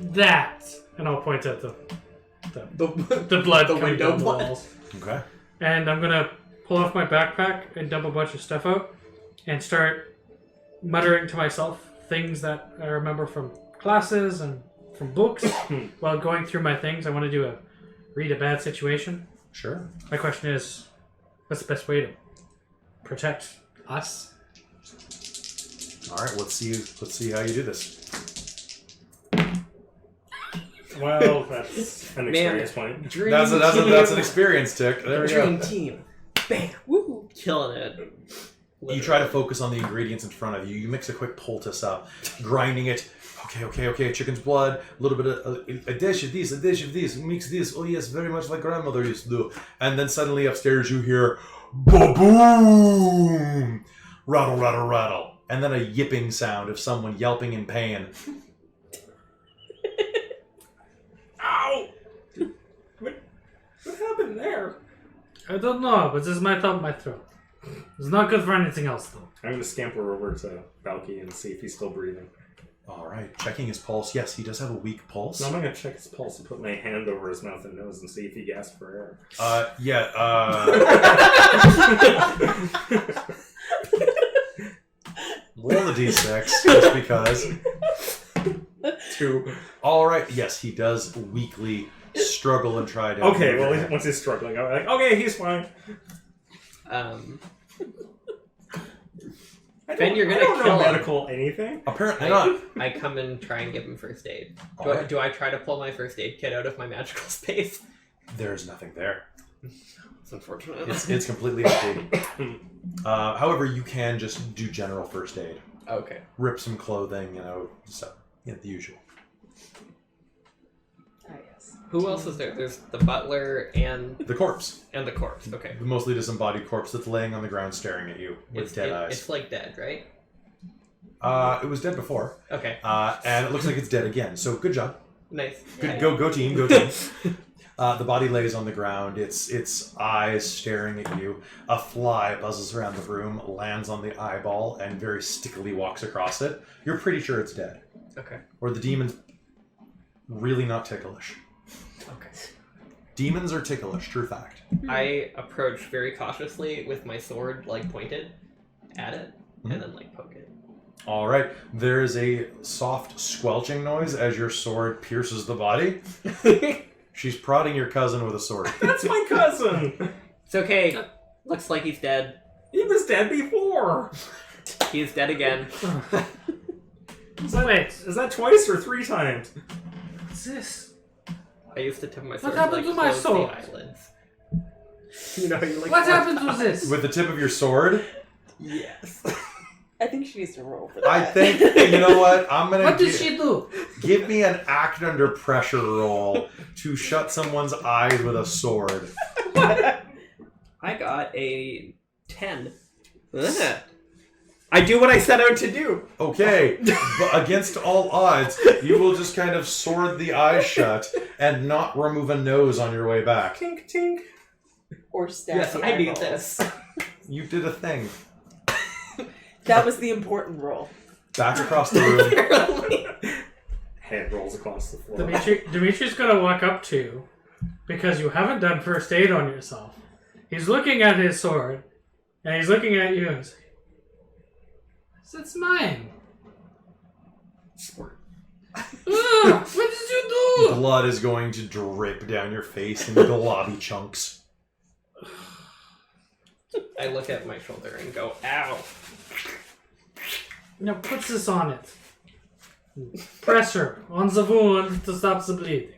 that. And I'll point at the blood coming window down the blood. walls. Okay. And I'm gonna pull off my backpack and dump a bunch of stuff out and start muttering to myself things that I remember from classes and from books. While going through my things, I want to do read a bad situation. Sure. My question is, what's the best way to protect us? All right. Let's see how you do this. Well, that's an Man. experience point. Dream That's an experience tick. There we Dream go. team. Bam. Woo. Killing it. You try to focus on the ingredients in front of you. You mix a quick poultice up, grinding it. Okay. Chicken's blood, a little bit of a dish of these, mix this. Oh yes, very much like grandmother used to do. And then suddenly upstairs you hear, ba-boom, rattle, rattle, rattle, and then a yipping sound of someone yelping in pain. Ow! What happened there? I don't know, but this might help my throat. It's not good for anything else, though. I'm going to scamper over to Balky and see if he's still breathing. All right, checking his pulse. Yes, he does have a weak pulse. No, I'm going to check his pulse and put my hand over his mouth and nose and see if he gasps for air. Roll the d6, just because. 2. All right, yes, he does weakly struggle and try to... Okay, well, once he's struggling, I'm like, okay, he's fine. Ben, you're gonna I don't kill know him. medical anything. Apparently not. I come and try and give him first aid. Alright. Do I try to pull my first aid kit out of my magical space? There's nothing there. It's unfortunate. It's completely empty. However, you can just do general first aid. Okay. Rip some clothing, so, the usual. Ah, yes. Who else is there? There's the butler and The corpse. the corpse. Okay. The mostly disembodied corpse that's laying on the ground staring at you with dead eyes. It's like dead, right? It was dead before. Okay. And it looks like it's dead again. So good job. Nice. Good, go team, go team. The body lays on the ground, its eyes staring at you. A fly buzzes around the room, lands on the eyeball, and very stickily walks across it. You're pretty sure it's dead. Okay. Or the demon's really not ticklish. Okay. Demons are ticklish, true fact. I approach very cautiously with my sword, pointed at it, and then poke it. All right, there is a soft squelching noise as your sword pierces the body. She's prodding your cousin with a sword. That's my cousin! It's okay. Looks like he's dead. He was dead before! He is dead again. Wait, Is that twice or 3 times? what's this? I used to tip my sword. happened to my close sword? The eyelids. You know, you What happened to this? With the tip of your sword, Yes. I think she needs to roll for that. I think, you know what? I'm going to What does she do? give me an act under pressure roll to shut someone's eyes with a sword. I got a 10. Ugh. I do what I set out to do. Okay, but against all odds, you will just kind of sword the eyes shut and not remove a nose on your way back. Tink, tink. Or stab Yes, the I need eyeballs. this. You did a thing. That was the important roll. Back across the room. Apparently. Head rolls across the floor. Dimitri's gonna walk up to you because you haven't done first aid on yourself. He's looking at his sword and he's looking at you and saying, "It's mine." Sword. What did you do? Blood is going to drip down your face in globby chunks. I look at my shoulder and go, ow. Now put this on it. Pressure on the wound to stop the bleeding.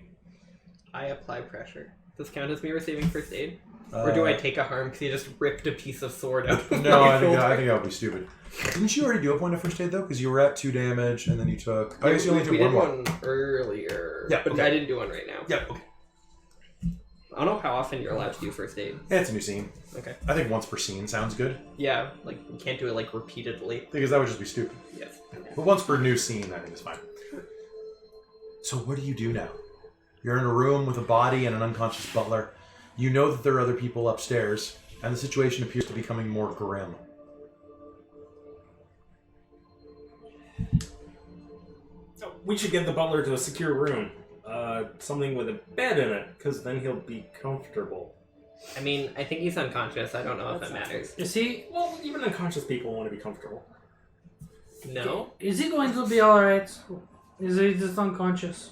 I apply pressure. Does count as me receiving first aid? Or do I take a harm because you just ripped a piece of sword out of No, my I think shoulder? that would be stupid. Didn't you already do a point of first aid though? Because you were at 2 damage and then you took. I guess you only we took did one more. one earlier. Yeah, but okay. I didn't do one right now. Yeah, okay. I don't know how often you're allowed to do first aid. Yeah, it's a new scene. Okay. I think once per scene sounds good. Yeah, like you can't do it like repeatedly. Because that would just be stupid. Yes. But once per new scene, I think is fine. So what do you do now? You're in a room with a body and an unconscious butler. You know that there are other people upstairs, and the situation appears to be becoming more grim. We should get the butler to a secure room. Something with a bed in it, because then he'll be comfortable. I mean, I think he's unconscious. I don't know if that matters. Is he? Well, even unconscious people want to be comfortable. No? Is he going to be alright? Is he just unconscious?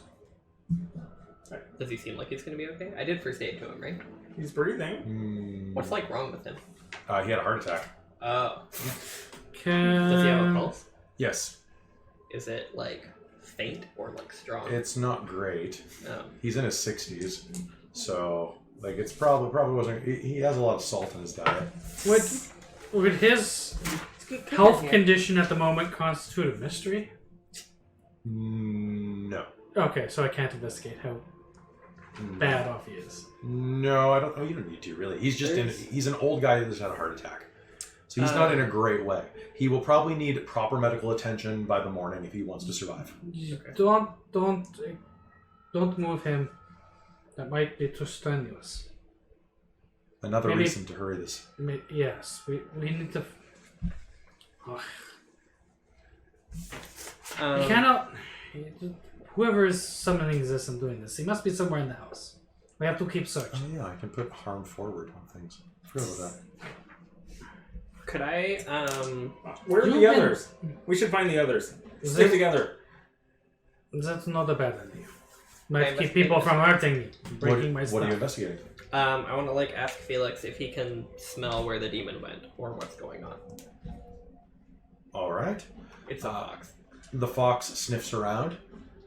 Does he seem like he's gonna be okay? I did first aid to him, right? He's breathing. What's like wrong with him? He had a heart attack. Oh. Can... Does he have a pulse? Yes. Is it like faint or like strong? It's not great. Oh. He's in his 60s, so like it's probably wasn't. He has a lot of salt in his diet. Would his It's good cooking health here. condition at the moment constitute a mystery? No. Okay, so I can't investigate how bad off he is. No, I don't. Oh, you don't need to really. He's just he's an old guy that just had a heart attack, so he's not in a great way. He will probably need proper medical attention by the morning if he wants to survive. Don't move him. That might be too strenuous. Another Maybe- reason to hurry this. Yes, we need to. Oh, you cannot. Whoever is summoning this and doing this, he must be somewhere in the house. We have to keep searching. Oh yeah, I can put harm forward on things. I forgot about that. Could I, Where are You the can- others? We should find the others. Is Stay it- together. That's not a bad idea. Might Okay, keep people from hurting me, breaking my What stuff. are you investigating? I want to like ask Felix if he can smell where the demon went or what's going on. All right. It's a fox. The fox sniffs around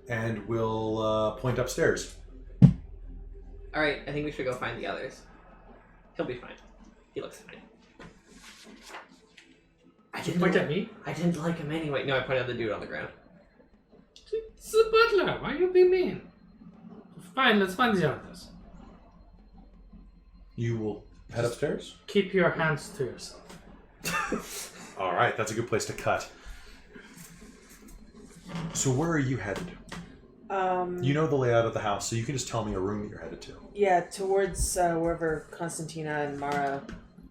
and will point upstairs. All right, I think we should go find the others. He'll be fine. He looks fine. I Did you point at me? I didn't like him anyway. No, I pointed at the dude on the ground. It's the butler. Why you be mean? Fine, let's find the others. You will head upstairs. Keep your hands to yourself. All right, that's a good place to cut. So where are you headed? You know the layout of the house, so you can just tell me a room that you're headed to. Yeah, towards wherever Constantina and Mara.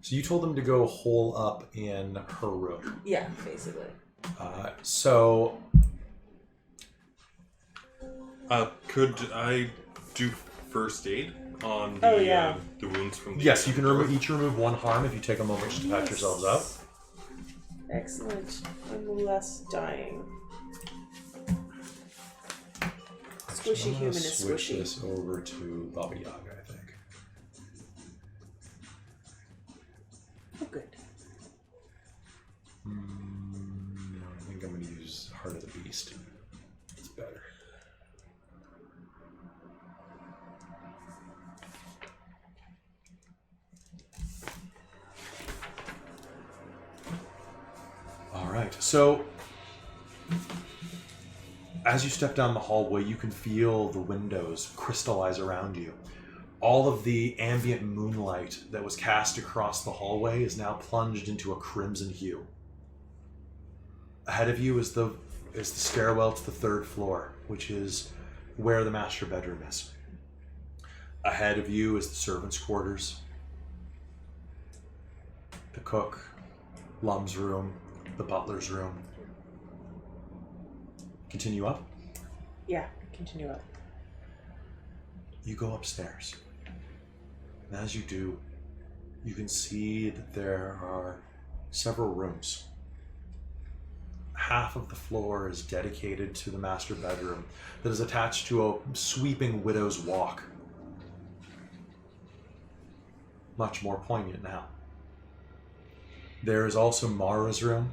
So you told them to go hole up in her room. Yeah, basically. So Could I do first aid on the the wounds from the yes, you can each remove 1 harm if you take a moment just to patch yourselves up. Excellent. I'm less dying. Squishy human is Switch squishy. this over to Baba Yaga, I think. Oh, good. No, I think I'm going to use Heart of the Beast. It's better. All right. So, as you step down the hallway, you can feel the windows crystallize around you. All of the ambient moonlight that was cast across the hallway is now plunged into a crimson hue. Ahead of you is the stairwell to the 3rd floor, which is where the master bedroom is. Ahead of you is the servants' quarters, the cook, Lum's room, the butler's room. Continue up. Yeah, continue up. You go upstairs. And as you do, you can see that there are several rooms. Half of the floor is dedicated to the master bedroom that is attached to a sweeping widow's walk. Much more poignant now. There is also Mara's room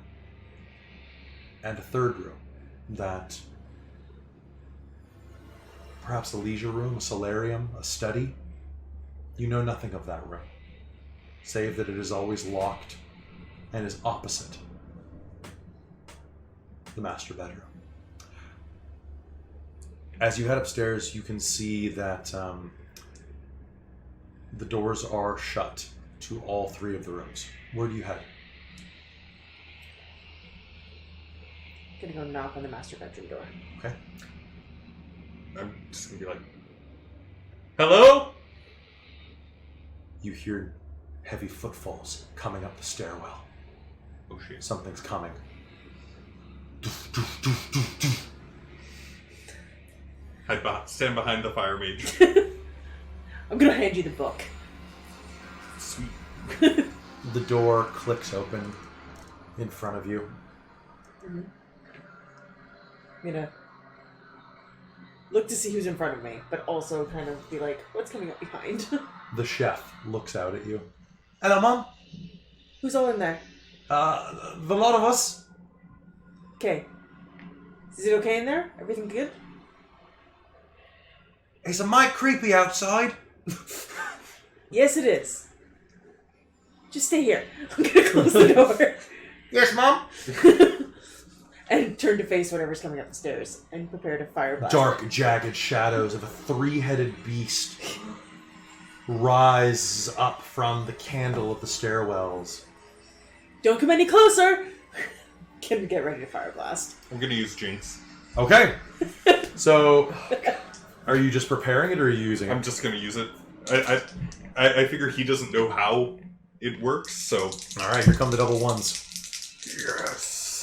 and a 3rd room that perhaps a leisure room, a solarium, a study. You know nothing of that room, save that it is always locked and is opposite the master bedroom. As you head upstairs, you can see that the doors are shut to all 3 of the rooms. Where do you head? Gonna go knock on the master bedroom door. Okay. I'm just gonna be like, hello? You hear heavy footfalls coming up the stairwell. Oh shit. Something's coming. Stand behind the fire mage. I'm gonna hand you the book. Sweet. The door clicks open in front of you. Mm-hmm. I'm gonna look to see who's in front of me, but also kind of be like, what's coming up behind? The chef looks out at you. Hello, Mom. Who's all in there? The lot of us. Okay. Is it okay in there? Everything good? Is a mite creepy outside? Yes, it is. Just stay here. I'm gonna close the door. Yes, Mom. And turn to face whatever's coming up the stairs and prepare to fire blast. Dark, jagged shadows of a 3-headed beast rise up from the candle of the stairwells. Don't come any closer! Can get ready to fire blast. I'm gonna use Jinx. Okay. So, are you just preparing it or are you using it? I'm just gonna use it. I figure he doesn't know how it works, so... Alright, here come the double ones. Yes!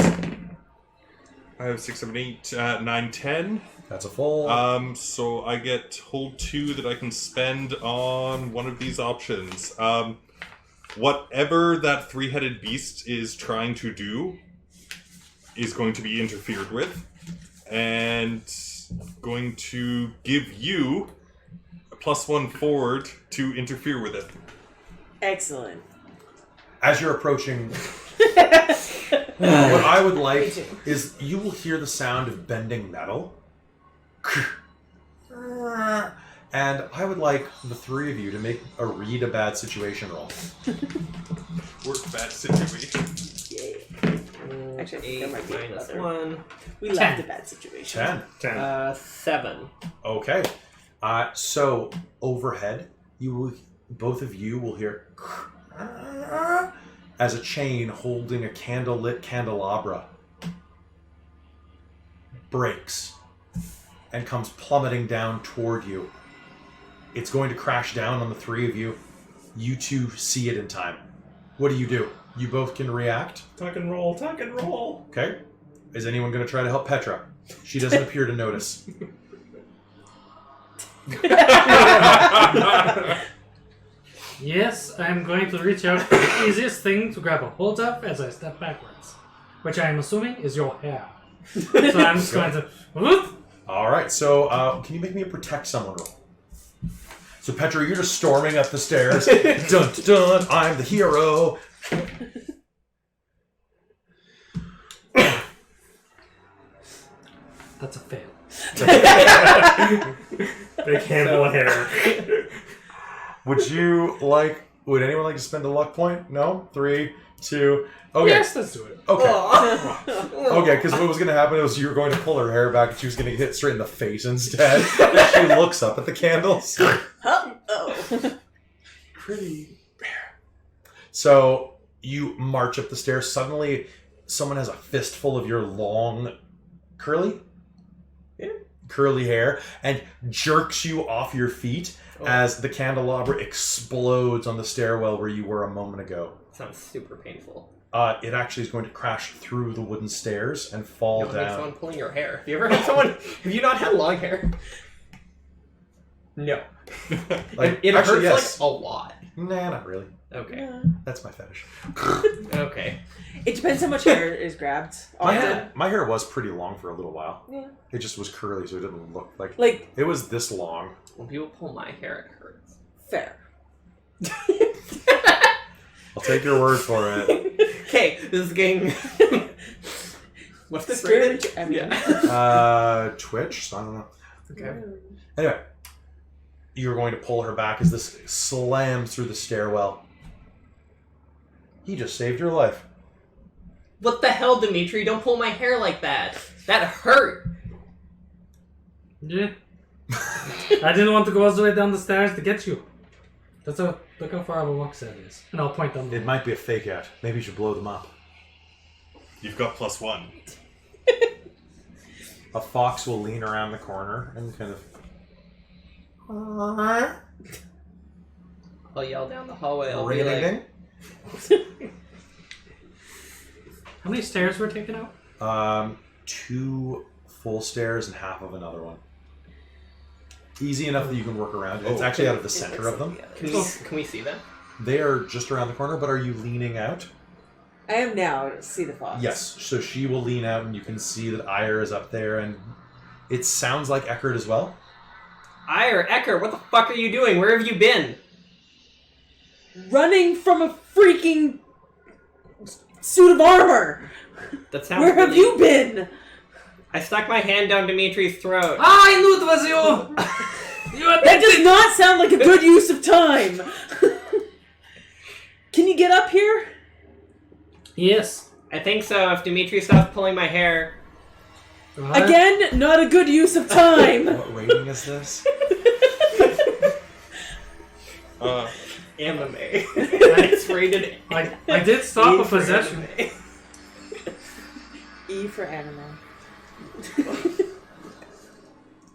I have 6, 7, 8, 9, 10. That's a full. So I get hold 2 that I can spend on one of these options. Whatever that 3-headed beast is trying to do is going to be interfered with, and going to give you a +1 forward to interfere with it. Excellent. As you're approaching, what I would like is you will hear the sound of bending metal. And I would like the 3 of you to make a read a bad situation roll. Work bad situation. Yay. Actually, I think that might be minus another. 1. We left a bad situation. 10. 7. Okay. So overhead, both of you will hear as a chain holding a candle-lit candelabra breaks and comes plummeting down toward you. It's going to crash down on the 3 of you. You 2 see it in time. What do? You both can react. Tuck and roll, tuck and roll. Okay. Is anyone going to try to help Petra? She doesn't appear to notice. Yes, I'm going to reach out for the easiest thing to grab a hold of as I step backwards, which I am assuming is your hair. So I'm just going to... Whoop! All right. So can you make me a protect someone roll? So Petra, you're just storming up the stairs. Dun dun dun! I'm the hero. That's a fail. Big handful of hair. Would anyone like to spend a luck point? No? 3, 2. Okay. Yes, let's do it. Okay. Oh. Okay, because what was going to happen was you were going to pull her hair back and she was going to get hit straight in the face instead. And she looks up at the candles. Oh. Pretty. So you march up the stairs. Suddenly, someone has a fistful of your long, curly hair and jerks you off your feet as the candelabra explodes on the stairwell where you were a moment ago. Sounds super painful. It actually is going to crash through the wooden stairs and fall You know, like down. someone pulling your hair. Have you ever had someone? Have you not had long hair? No. Like, It actually, hurts yes. like a lot. Nah, not really. Okay. Yeah. That's my fetish. Okay. It depends how much hair is grabbed. Often. My hair was pretty long for a little while. Yeah. It just was curly, so it didn't look like... Like, It was this long. When people pull my hair, it hurts. fair. I'll take your word for it. Okay, this is getting. What's this Scared? rated? I mean, Twitch? So I don't know. Okay. Anyway, you're going to pull her back as this slams through the stairwell. He just saved your life. What the hell, Dimitri? Don't pull my hair like that. That hurt. Yeah. I didn't want to go all the way down the stairs to get you. Look how far of a walk that is. And I'll point them. It might be a fake out. Maybe you should blow them up. You've got +1. A fox will lean around the corner and kind of... I'll yell down the hallway. I'll be Ring-a-ding-ding? like, How many stairs were taken out? 2 full stairs and half of another one. Easy enough that you can work around it. It's actually out of the center of them. can we see them? They are just around the corner, but are you leaning out? I am now to see the fox. Yes. So she will lean out and you can see that Ire is up there and it sounds like Eckert as well. Ire, Ecker, what the fuck are you doing? Where have you been? Running from a freaking suit of armor. That sounds. Where have really- you been? I stuck my hand down Dimitri's throat. I knew it was you! You That does not sound like a good use of time. Can you get up here? Yes. I think so. If Dimitri stops pulling my hair. What? Again, not a good use of time. What rating is this? Anime. It's rated. I did stop E a for possession. anime. E for anime.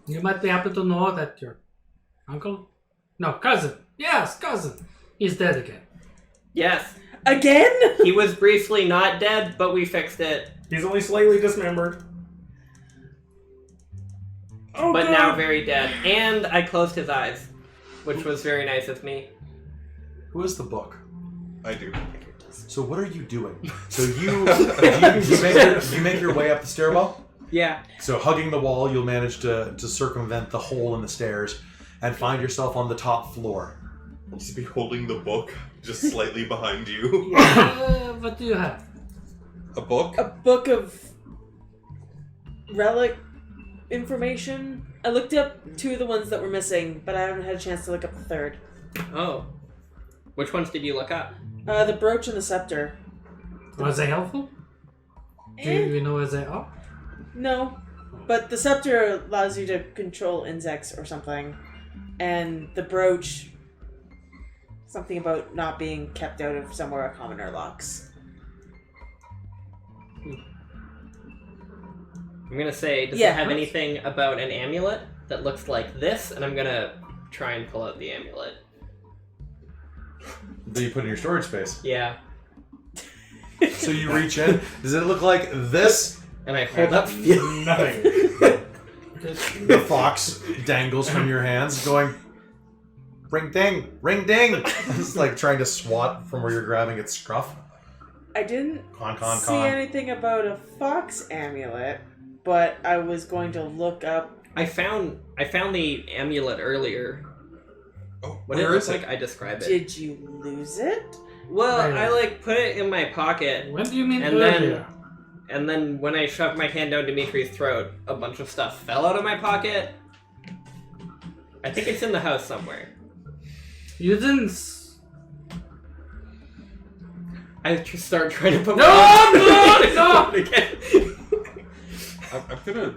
You might be happy to know that your uncle? No, cousin. Yes, cousin. He's dead again. Yes. Again? He was briefly not dead, but we fixed it. He's only slightly dismembered. Oh, But God. now very dead. And I closed his eyes, which was very nice of me. Who is the book? I do. So what are you doing? So you make your way up the stairwell? Yeah. So hugging the wall, you'll manage to circumvent the hole in the stairs and find yourself on the top floor. I'll just be holding the book just slightly behind you. What do you have? A book? A book of relic information. I looked up 2 of the ones that were missing, but I haven't had a chance to look up the third. Oh. Which ones did you look up? The brooch and the scepter. Was they helpful? Do you know where they are? No. But the scepter allows you to control insects or something. And the brooch, something about not being kept out of somewhere a commoner locks. I'm gonna say, does Yeah. it have anything about an amulet that looks like this? And I'm gonna try and pull out the amulet. That you put in your storage space. Yeah. So you reach in. Does it look like this? And I hold up. Nothing. The fox dangles from your hands, going, ring ding, ring ding. It's like trying to swat from where you're grabbing its scruff. I didn't Con. see anything about a fox amulet, but I was going to look up. I found the amulet earlier. Oh, What where it is looks it? like, I describe it. Did you lose it? Well, Right. I put it in my pocket, When do you mean And earlier? and then when I shoved my hand down Dimitri's throat, a bunch of stuff fell out of my pocket. I think it's in the house somewhere. You didn't... I just start trying to put No! again. I'm gonna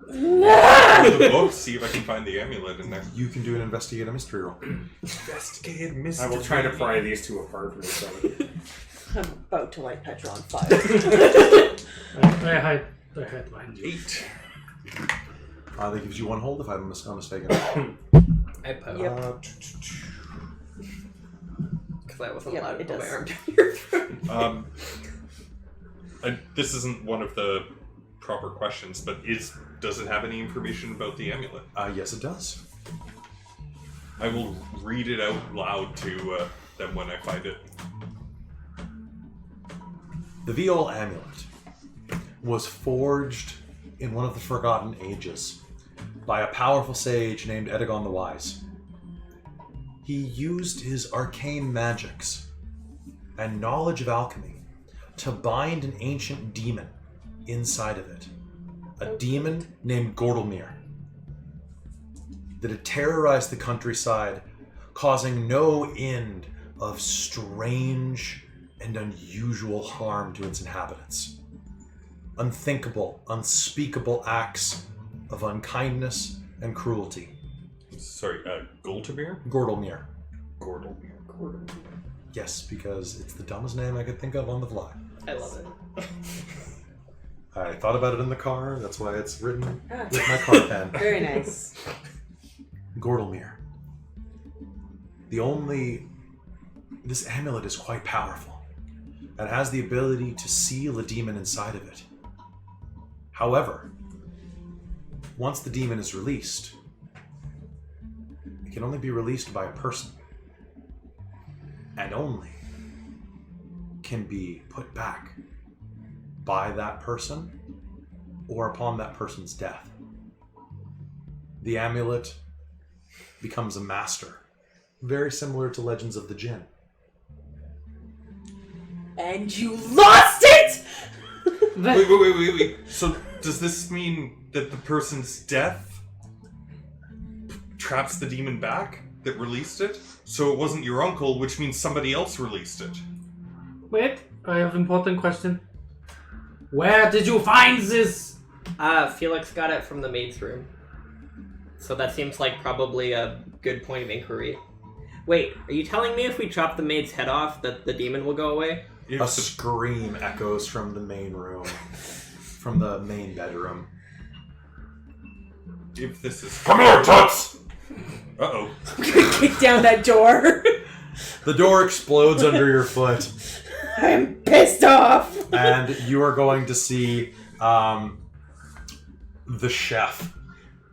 read the book, see if I can find the amulet in there. You can do an investigate a mystery roll. Investigate mystery. I will try to pry these two apart from each other. I'm about to light Petra on fire. I hide behind you. 8. That gives you 1 hold if I'm not mistaken. I poke. Yep. Because I wasn't Yep, allowed to it put my does. arm down your throat. This isn't one of the proper questions, but does it have any information about the amulet? Yes, it does. I will read it out loud to them when I find it. The Viol amulet was forged in one of the Forgotten Ages by a powerful sage named Edagon the Wise. He used his arcane magics and knowledge of alchemy to bind an ancient demon inside of it. A demon named Gordlemir that had terrorized the countryside, causing no end of strange and unusual harm to its inhabitants. Unthinkable, unspeakable acts of unkindness and cruelty. Sorry, Goltamir? Gordlemir. Gordlemir. Yes, because it's the dumbest name I could think of on the fly. I love it. I thought about it in the car, that's why it's written with my car pen. Very nice. Gordlemir. This amulet is quite powerful and has the ability to seal a demon inside of it. However, once the demon is released, it can only be released by a person, and only can be put back by that person or upon that person's death. The amulet becomes a master, very similar to Legends of the Jinn. And you lost it! Wait. So does this mean that the person's death traps the demon back that released it? So it wasn't your uncle, which means somebody else released it. Wait, I have an important question. Where did you find this? Felix got it from the maid's room. So that seems like probably a good point of inquiry. Wait, are you telling me if we chop the maid's head off that the demon will go away? A scream echoes from the main room, from the main bedroom. If this is... Come here, Toots! Uh-oh. I'm gonna kick down that door. The door explodes under your foot, I'm pissed off. and you are going to see the chef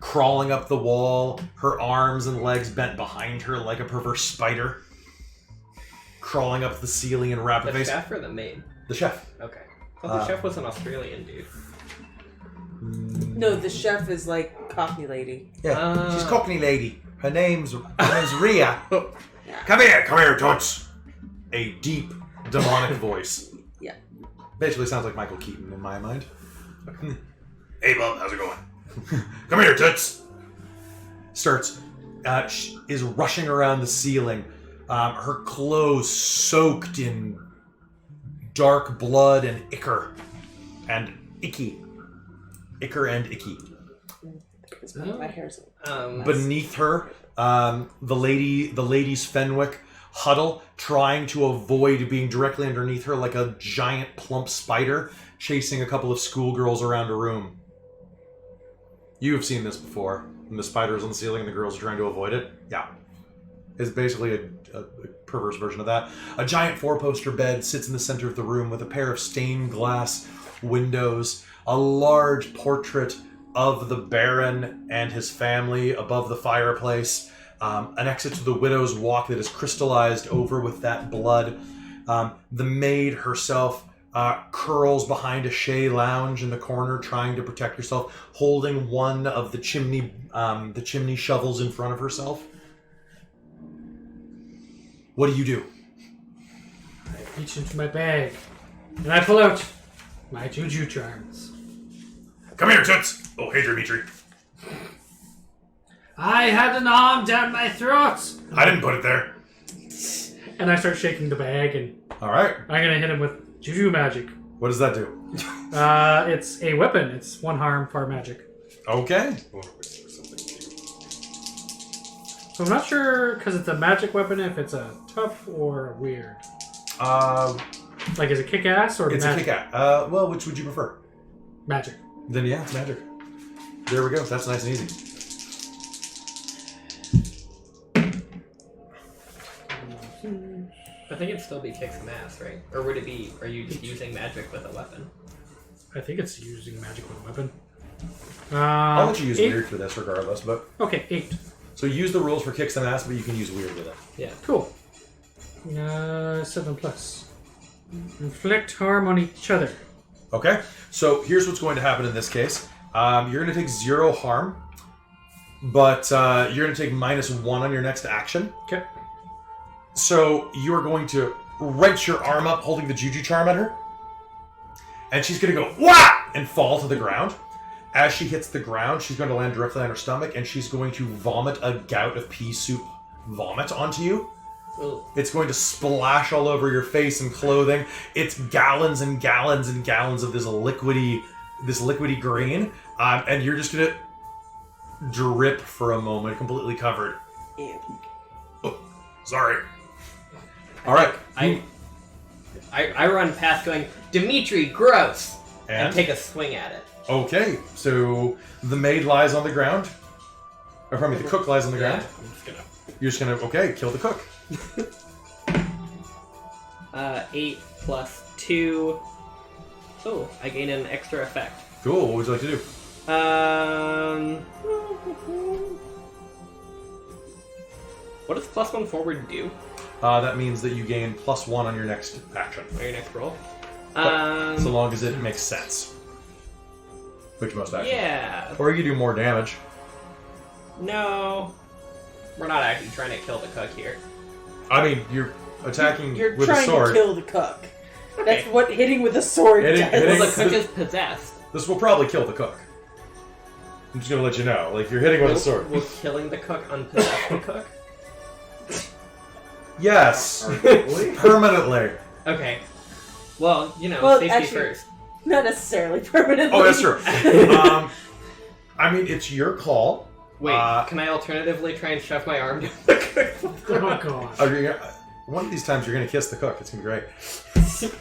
crawling up the wall, her arms and legs bent behind her like a perverse spider, crawling up the ceiling in rapid The pace. chef or the maid? The chef. Okay. I thought the chef was an Australian dude. No, the chef is like Cockney lady. Yeah, she's Cockney lady. Her name's Rhea. Come here, Toots. A deep, demonic voice. Yeah. Basically sounds like Michael Keaton in my mind. Hey, bub, how's it going? Come here, Toots. Starts, is rushing around the ceiling. Her clothes soaked in dark blood and ichor. And icky. Ichor and icky. My hair's... Beneath her, the ladies Fenwick huddle, trying to avoid being directly underneath her like a giant plump spider chasing a couple of schoolgirls around a room. You have seen this before. When the spider's on the ceiling and the girls are trying to avoid it. Yeah. It's basically a perverse version of that. A giant four-poster bed sits in the center of the room with a pair of stained glass windows, a large portrait of the Baron and his family above the fireplace, an exit to the widow's walk that is crystallized over with that blood. The maid herself curls behind a chaise lounge in the corner, trying to protect herself, holding one of the chimney shovels in front of herself. What do? I reach into my bag and I pull out my juju charms. Come here, Toots! Oh, hey, Dimitri. I had an arm down my throat! I didn't put it there. And I start shaking the bag and All right. I'm gonna hit him with Juju Magic. What does that do? It's a weapon. It's 1 harm for magic. Okay. So I'm not sure, because it's a magic weapon, if it's a tough or weird. Like, is it kick-ass or It's magic? a kick-ass. Well, which would you prefer? Magic. Then yeah, it's magic. There we go. That's nice and easy. I think it'd still be kick some ass, right? Or would it be? Are you just using magic with a weapon? I think it's using magic with a weapon. I'll let you use 8. weird for this regardless, but... Okay, 8. So use the rules for kick some ass, but you can use weird with it. Yeah. Cool. 7 plus. Inflict harm on each other. Okay? So here's what's going to happen in this case. You're going to take 0 harm, but you're going to take -1 on your next action. Okay. So you're going to wrench your arm up holding the Juju charm at her. And she's going to go, wah! And fall to the ground. As she hits the ground, she's going to land directly on her stomach, and she's going to vomit a gout of pea soup vomit onto you. Ooh. It's going to splash all over your face and clothing. It's gallons and gallons and gallons of this liquidy green. And you're just going to drip for a moment, completely covered. Ew. Oh, sorry. All right. I run past going, Dimitri, gross! And And? take a swing at it. Okay, so the maid lies on the ground. Or pardon me, the cook lies on the ground. Yeah, I'm just gonna... You're just going to, okay, kill the cook. 8 plus 2. Oh, I gain an extra effect. Cool, what would you like to do? What does +1 forward do? That means that you gain +1 on your next action. Or your next roll? So long as it makes sense. Which most actions. Yeah. Or you do more damage. No. We're not actually trying to kill the cook here. I mean, you're attacking You're with a trying sword. to kill the cook. Okay. That's what hitting with a sword Hitting- does. hitting- Well, the cook is possessed. This will probably kill the cook. I'm just gonna let you know. Like, you're hitting with a sword. Will killing the cook unpossess the cook? Yes! Arguably. Permanently. Okay. Well, you know, Well, safety actually- first. Not necessarily permanently. Oh, that's true. I mean, it's your call. Wait, can I alternatively try and shove my arm down the cook? Oh, God. One of these times you're gonna kiss the cook. It's gonna be great.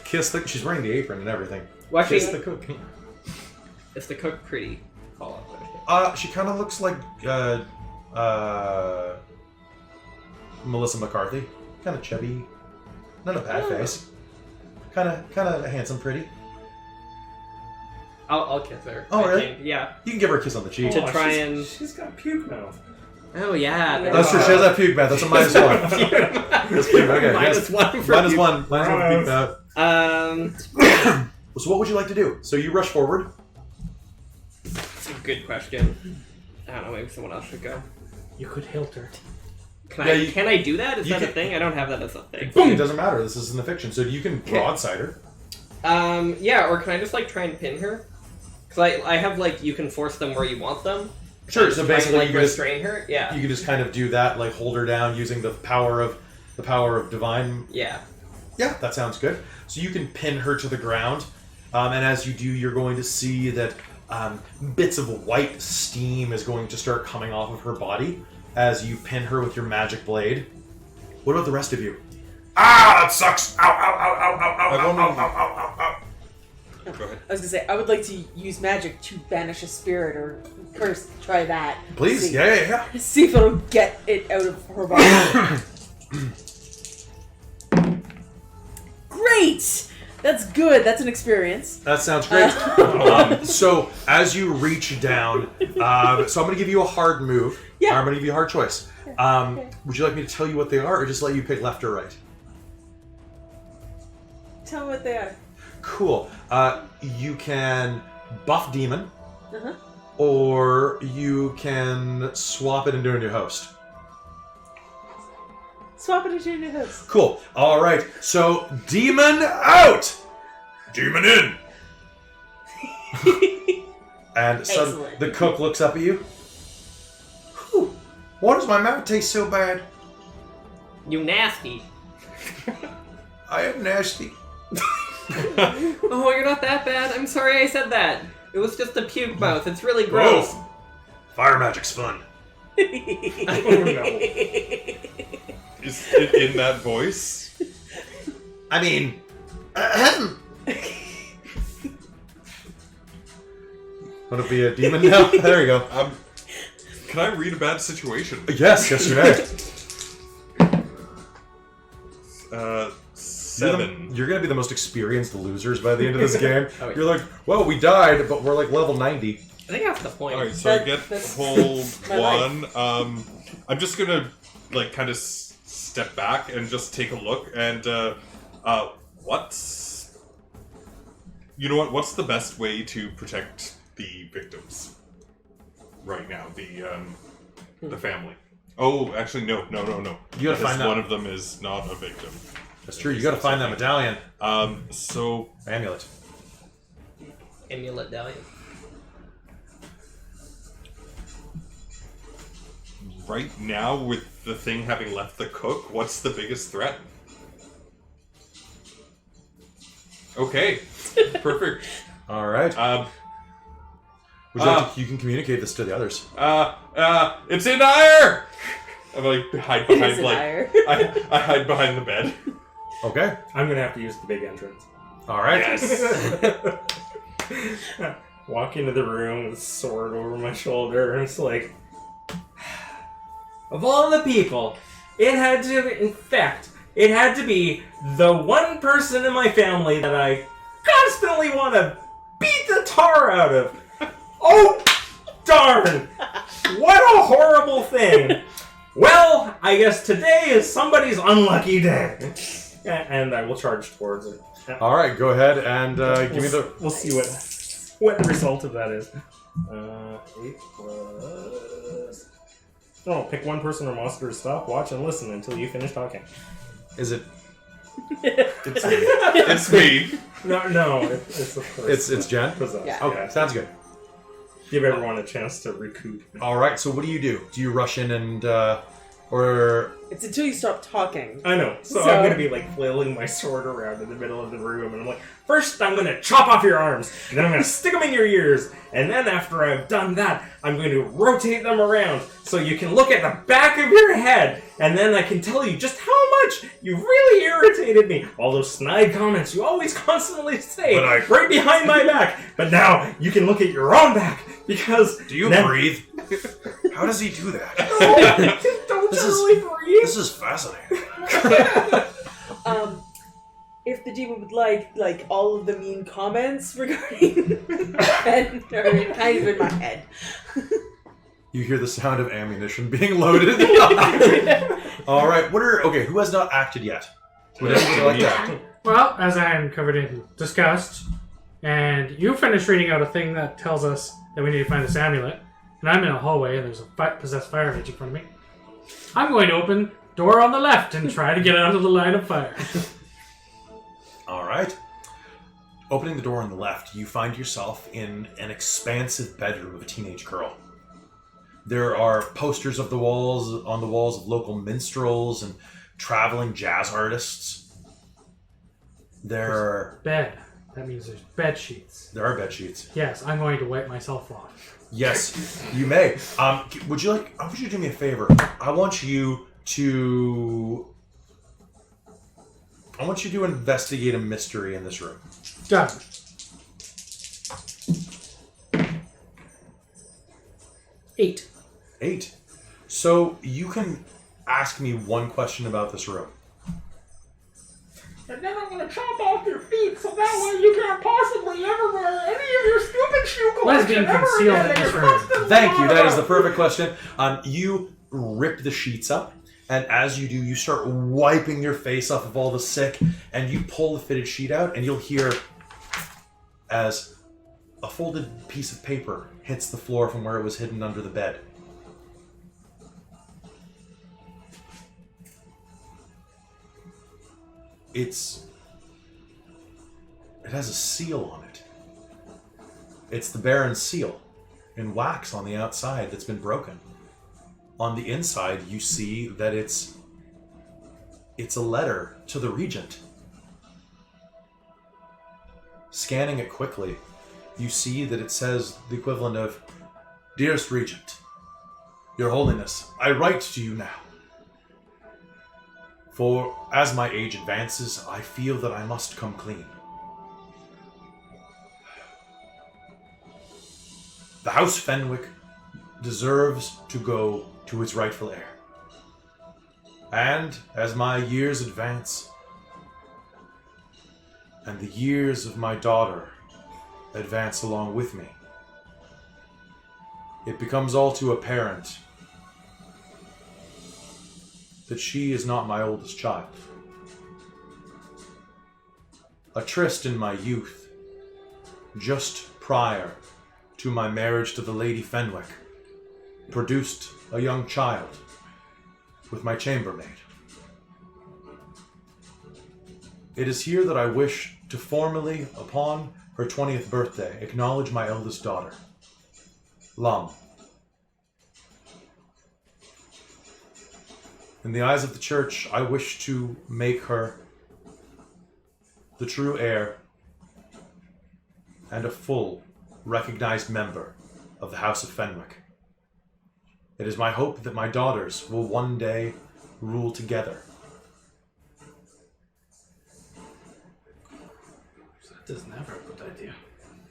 Kiss the... She's wearing the apron and everything. Well, actually, Kiss the cook. is the cook pretty? Call out. She kind of looks like Melissa McCarthy. Kind of chubby. Not a bad face. Kind of handsome, pretty. I'll kiss her. Oh, I really? think. Yeah. You can give her a kiss on the cheek. To try and- She's got puke mouth. Oh yeah. Yeah. That's true. She has that puke bath. That's a -1. That's puke. Okay. Minus yes. one for Minus you. one. Minus one for puke bath. So what would you like to do? So you rush forward. Good question. I don't know. Maybe someone else should go. You could hilt her. Can I do that? Is you that a can- thing? I don't have that as a thing. It doesn't matter. This is in the fiction. So you can broadside her. Yeah. Or can I just like try and pin her? Because I have like you can force them where you want them. Sure. Just So try and, basically, like you can just restrain her. Yeah. you can just kind of do that, like hold her down using the power of divine. Yeah. Yeah, that sounds good. So you can pin her to the ground, and as you do, you're going to see that bits of white steam is going to start coming off of her body as you pin her with your magic blade. What about the rest of you? Ah, that sucks! Ow, ow, ow, ow, ow, ow, ow, ow, ow, ow, ow. Go ahead. I was gonna say I would like to use magic to banish a spirit or curse. Try that. Please, See, yeah. See if it'll get it out of her body. Great. That's good. That's an experience. That sounds great. So as you reach down, so I'm going to give you a hard move. Yeah. I'm going to give you a hard choice. Okay. Would you like me to tell you what they are, or just let you pick left or right? Tell me what they are. Cool. You can buff demon, Uh-huh. or you can swap it into a new host. Swap it into your new host. Cool. All right. So demon out, demon in. And so Excellent. the cook looks up at you. Whew, why does my mouth taste so bad? You nasty. I am nasty. Oh, you're not that bad. I'm sorry I said that. It was just a puke mouth. It's really gross. Whoa. Fire magic's fun. Oh, no. Is it in that voice? I mean, want to be a demon now? There you go. Can I read a bad situation? Yes, you may. 7. You're gonna be the most experienced losers by the end of this game. Oh, yeah. You're like, well, we died, but we're like level 90. I think that's the point. Alright, so I get That's hold my 1. I'm just gonna, like, kind of step back and just take a look, and, what's... You know what? What's the best way to protect the victims right now? The family. Oh, actually, no. You gotta Because find that. one of them is not a victim. That's true. You gotta find that medallion. So... Amulet. Amulet Dahlia. Right now, with the thing having left the cook, what's the biggest threat? Okay, perfect. All right. Would you, like to, you can communicate this to the others. It's in ire! I'm like hide It is behind an like ire. I hide behind the bed. Okay. I'm gonna have to use the big entrance. All right. Walk into the room with a sword over my shoulder, and it's like, of all the people, it had to be the one person in my family that I constantly want to beat the tar out of. Oh, darn! What a horrible thing! Well, I guess today is somebody's unlucky day. And I will charge towards it. All right. Go ahead and give me the. We'll see what the result of that is. 8 plus... No, pick one person or monster to stop, watch, and listen until you finish talking. Is it? It's me. No, it's the first. It's Jen. Yeah. Okay. Sounds good. Give everyone a chance to recoup. All right. So what do? Do you rush in and or? It's until you stop talking. I know. So So- I'm going to be like flailing my sword around in the middle of the room, and I'm like, first I'm going to chop off your arms, and then I'm going to stick them in your ears, and then after I've done that, I'm going to rotate them around so you can look at the back of your head, and then I can tell you just how much you really irritated me. All those snide comments you always constantly say But I- right behind my back, but now you can look at your own back, because Do you then- breathe? How does he do that? Don't This is- generally breathe. This is fascinating. If the demon would like all of the mean comments regarding Ben are kind of in my head. You hear the sound of ammunition being loaded. All right. Who has not acted yet? Would anybody like to act? Well, as I am covered in disgust, and you finish reading out a thing that tells us that we need to find this amulet, and I'm in a hallway and there's a possessed fire mage in front of me, I'm going to open door on the left and try to get out of the line of fire. All right. Opening the door on the left, you find yourself in an expansive bedroom of a teenage girl. There are posters on the walls of local minstrels and traveling jazz artists. There Bed. That means there's bed sheets. are bed sheets. Yes, I'm going to wipe myself off. Yes, you may. Would you like? I want you to do me a favor. I want you to investigate a mystery in this room. Done. Eight. 8. So you can ask me one question about this room. And then I'm gonna chop off your feet so that way you can't possibly ever wear any of your stupid shoe What is collection being ever concealed again in that this you're room? constantly Thank you. on That is the about. perfect question. You rip the sheets up, and as you do, you start wiping your face off of all the sick, and you pull the fitted sheet out, and you'll hear as a folded piece of paper hits the floor from where it was hidden under the bed. It has a seal on it. It's the Baron's seal in wax on the outside that's been broken. On the inside, you see that it's a letter to the Regent scanning it quickly, you see that it says the equivalent of, "Dearest Regent, Your Holiness, I write to you now. For as my age advances, I feel that I must come clean. The House Fenwick deserves to go to its rightful heir. And as my years advance, and the years of my daughter advance along with me, it becomes all too apparent that she is not my oldest child. A tryst in my youth, just prior to my marriage to the Lady Fenwick, produced a young child with my chambermaid. It is here that I wish to formally, upon her 20th birthday, acknowledge my eldest daughter, Lum. In the eyes of the church, I wish to make her the true heir and a full, recognized member of the House of Fenwick. It is my hope that my daughters will one day rule together. That is never a good idea.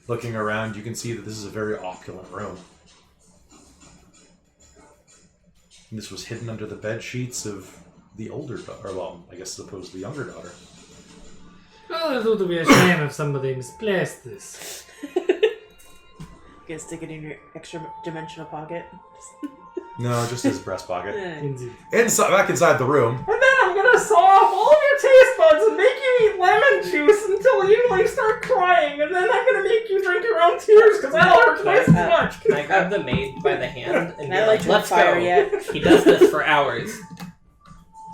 Looking around, you can see that this is a very opulent room. And this was hidden under the bed sheets of the older daughter, well, I guess supposed the younger daughter. Well, it would be a shame if somebody misplaced this. Gonna stick it in your extra dimensional pocket. No, just his breast pocket. Indeed. Back inside the room. And then I'm gonna saw off all of your taste buds and make you eat lemon juice until you like start crying, and then I'm gonna make you drink your own tears because that'll hurt twice as much. Can I grab the maid by the hand and And be I like, like let's fire go? yet. He does this for hours.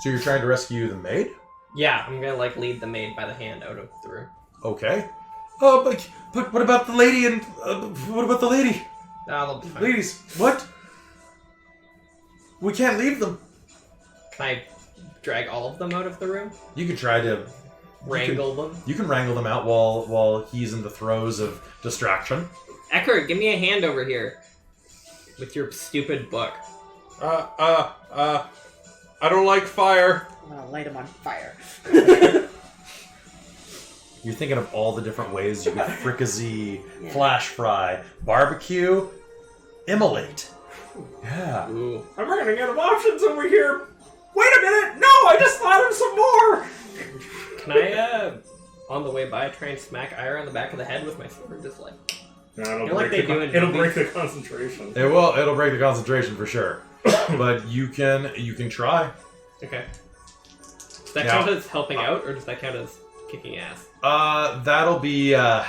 So you're trying to rescue the maid? Yeah, I'm gonna like lead the maid by the hand out of the room. Okay. Oh, but what about the lady and... what about the lady? That'll be fine. Ladies, what? We can't leave them. Can I drag all of them out of the room? You can try to... Wrangle them? You can wrangle them out while he's in the throes of distraction. Eckert, give me a hand over here. With your stupid book. I don't like fire. I'm gonna light him on fire. You're thinking of all the different ways you could fricassee, Yeah. flash fry, barbecue, immolate. Yeah. Ooh. I'm running out of options over here. Wait a minute! No, I just thought of some more. Can I, on the way by, try and smack Ira on the back of the head with my sword? Just like... No, it'll You know, like break they the do in it'll movies? break the concentration. It'll break the concentration for sure. But you can try. Okay. Does that Yeah. count as helping out, or does that count as kicking ass? That'll be Or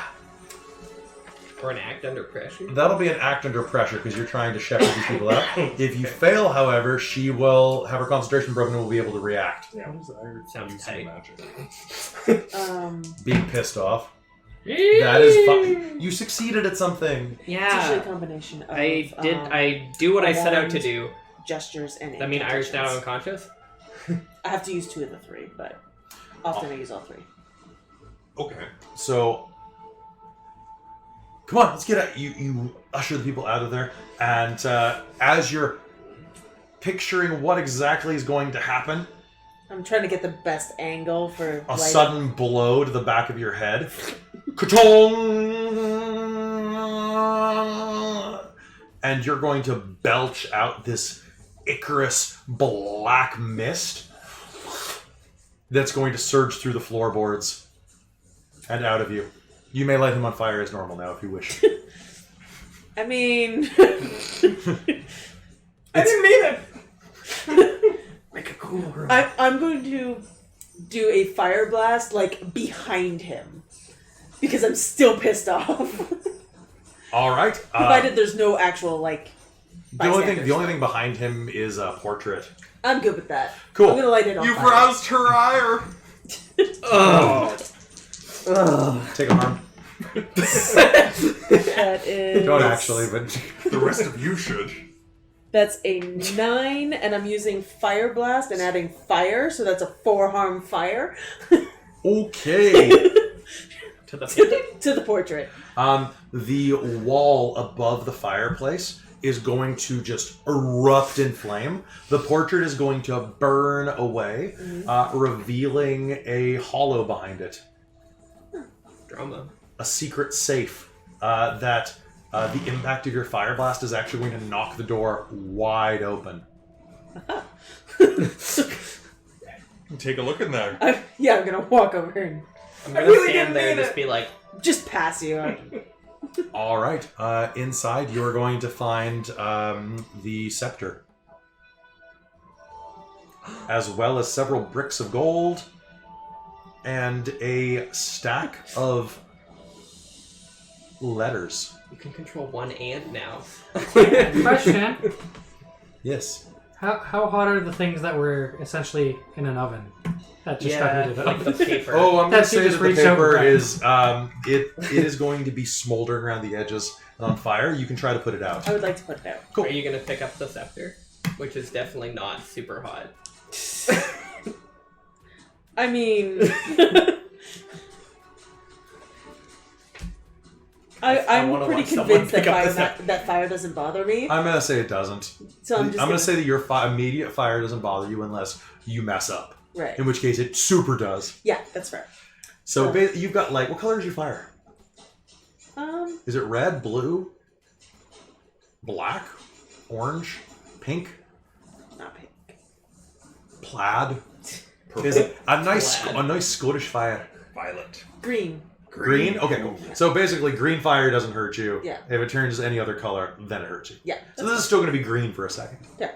an act under pressure? an act under pressure because you're trying to shepherd these people out. If you fail, however, she will have her concentration broken and will be able to react. Yeah. Sounds tight. Being pissed off. That is fun. You succeeded at something. It's usually a Yeah. combination of I do what I set out to wand, do. gestures and That mean Ira's now incantations. unconscious? I have to use 2 of the 3, but often I use all 3. Okay. So, come on, let's get out. You usher the people out of there, and as you're picturing what exactly is going to happen, I'm trying to get the best angle for a light sudden blow to the back of your head. Ka-chong! And you're going to belch out this Icarus black mist that's going to surge through the floorboards and out of you. You may light him on fire as normal now if you wish. I mean, I didn't mean it. Make a cool room. I'm going to do a fire blast like behind him because I'm still pissed off. All right. Provided there's no actual like. The only bystanders. thing behind him is a portrait. I'm good with that. Cool. I'm gonna light it on You've fire. roused her ire. Take a harm. That is. Don't actually, but The rest of you should. That's a 9, and I'm using fire blast and adding fire, so that's a 4 harm fire. okay. To the to the portrait. The wall above the fireplace is going to just erupt in flame. The portrait is going to burn away, revealing a hollow behind it. drama. A secret safe that the impact of your fire blast is actually going to knock the door wide open. Take a look in there. I'm gonna walk over and I'm gonna really stand didn't there and mean just it. be like, just pass you. All right. Inside, you are going to find the scepter, as well as several bricks of gold and a stack of letters. you can control one and now. Question: Yes. How hot are the things that were essentially in an oven that just got Yeah, heated up? like the paper. Oh, I'm going to That's say just that the reached out paper and is it is going to be smoldering around the edges and on fire. You can try to put it out. I would like to put it out. Cool. Are you gonna pick up the scepter? Which is definitely not super hot. I mean, I'm wanna pretty watch someone convinced pick up the that fire doesn't bother me. I'm going to say it doesn't. So I'm going just to say that your immediate fire doesn't bother you unless you mess up. right. In which case, it super does. Yeah, that's fair. So you've got what color is your fire? Is it red, blue, black, orange, pink, Not pink. plaid? Purple. Is it a nice Plaid. Scottish fire? Violet. Green. Green? Okay, cool. So basically, green fire doesn't hurt you. Yeah. If it turns any other color, then it hurts you. Yeah. So this is still going to be green for a second. Yeah.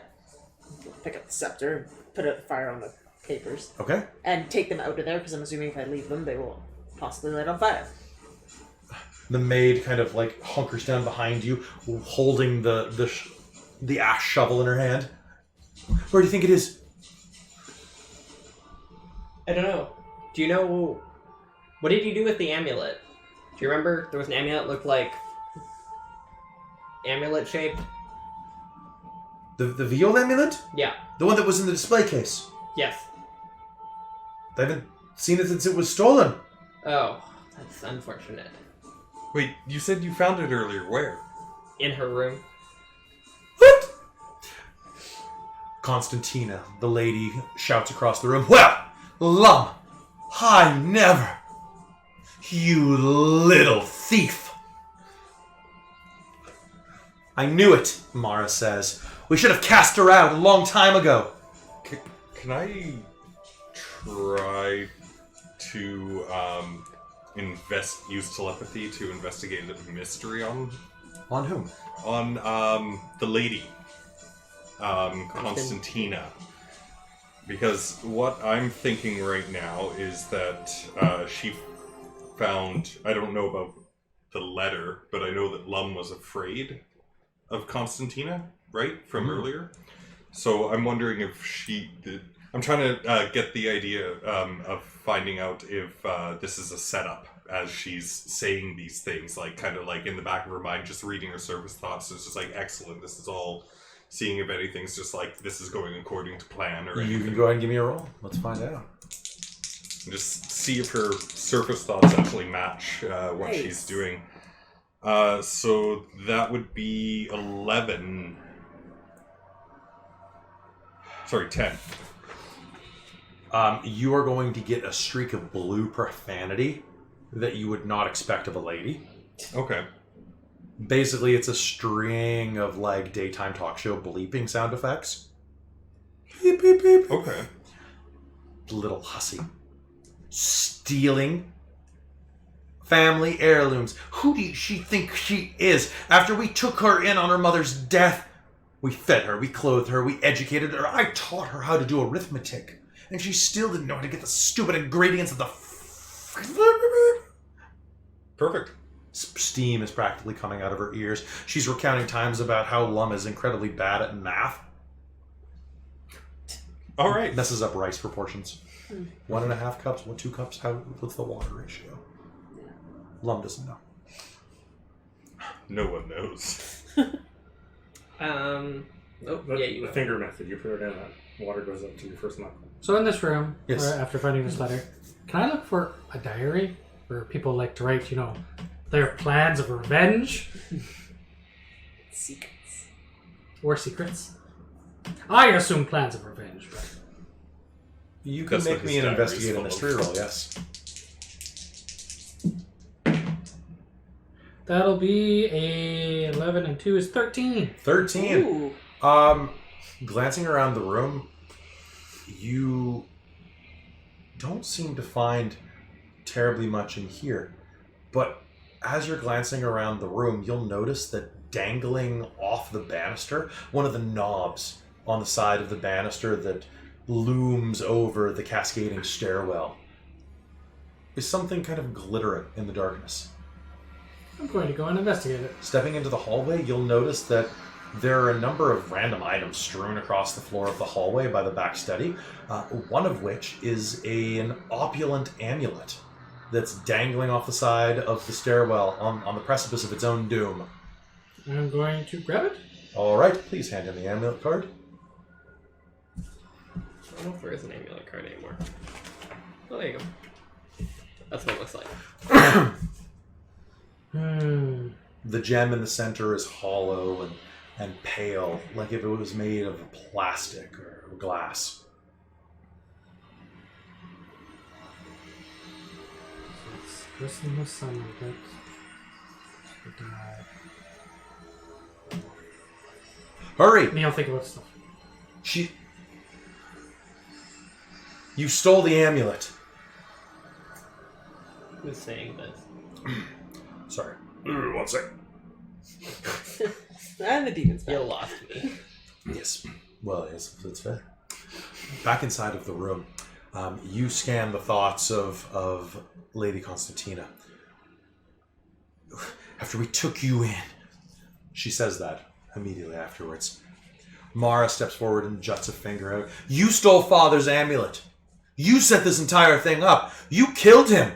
Pick up the scepter and put out the fire on the papers Okay? and take them out of there because I'm assuming if I leave them, they will possibly light on fire. The maid kind of like hunkers down behind you, holding the ash shovel in her hand. Where do you think it is? I don't know. Do you know what did you do with the amulet? Do you remember there was an amulet that looked like amulet shaped? The Viol amulet? Yeah. The one that was in the display case. Yes. I haven't seen it since it was stolen. Oh, that's unfortunate. Wait, you said you found it earlier. Where? In her room. What? Constantina, the lady, shouts across the room. Well, Lum, I never. You little thief. I knew it, Mara says. We should have cast her out a long time ago. Can I try to use telepathy to investigate the mystery on whom? On the lady, Constantina. Because what I'm thinking right now is that she found, I don't know about the letter, but I know that Lum was afraid of Constantina, right? From earlier. So I'm wondering if she did. I'm trying to get the idea of finding out if this is a setup as she's saying these things, like kind of like in the back of her mind, just reading her surface thoughts. It's just like, excellent, this is all, seeing if anything's just like, this is going according to plan or You anything. can go ahead and give me a roll. Let's find out. And just see if her surface thoughts actually match what Nice. she's doing. So that would be 11. Sorry, 10. You are going to get a streak of blue profanity that you would not expect of a lady. Okay. Basically, it's a string of like daytime talk show bleeping sound effects. Beep, beep, beep. Okay. Little hussy. Stealing family heirlooms. Who do she think she is? After we took her in on her mother's death, we fed her, we clothed her, we educated her. I taught her how to do arithmetic. And she still didn't know how to get the stupid ingredients of the... Perfect. Steam is practically coming out of her ears. She's recounting times about how Lum is incredibly bad at math. All right. Messes up rice proportions. 1.5 cups, 2 cups? What's the water ratio? Lum doesn't know. No one knows. Oh, The, yeah, you the will. finger method. You put it in, that water goes up to your first knuckle. So in this room, Yes. after finding this letter, can I look for a diary? where people like to write, their plans of revenge Secrets. or secrets. I assume plans of revenge, but You can That's make what me his an diary's investigate a full of. mystery roll, yes. that'll be a 11 and 2 is 13. 13. Ooh. Glancing around the room, you don't seem to find terribly much in here. But as you're glancing around the room, you'll notice that dangling off the banister, one of the knobs on the side of the banister that looms over the cascading stairwell, is something kind of glittering in the darkness. I'm going to go and investigate it. Stepping into the hallway, you'll notice that there are a number of random items strewn across the floor of the hallway by the back study, one of which is an opulent amulet that's dangling off the side of the stairwell on the precipice of its own doom. I'm going to grab it. All right, please hand in the amulet card. I don't know if there is an amulet card anymore. Oh, there you go. That's what it looks like. The gem in the center is hollow and pale, like if it was made of plastic or glass. It's Christmas summer, but Hurry! me, I'll think about stuff. You stole the amulet. Who's saying this? Sorry. One sec. And the demons You back. lost me. Yes. Well, yes, that's fair. Back inside of the room, you scan the thoughts of Lady Constantina. After we took you in, she says that immediately afterwards. Mara steps forward and juts a finger out. You stole Father's amulet. You set this entire thing up. You killed him.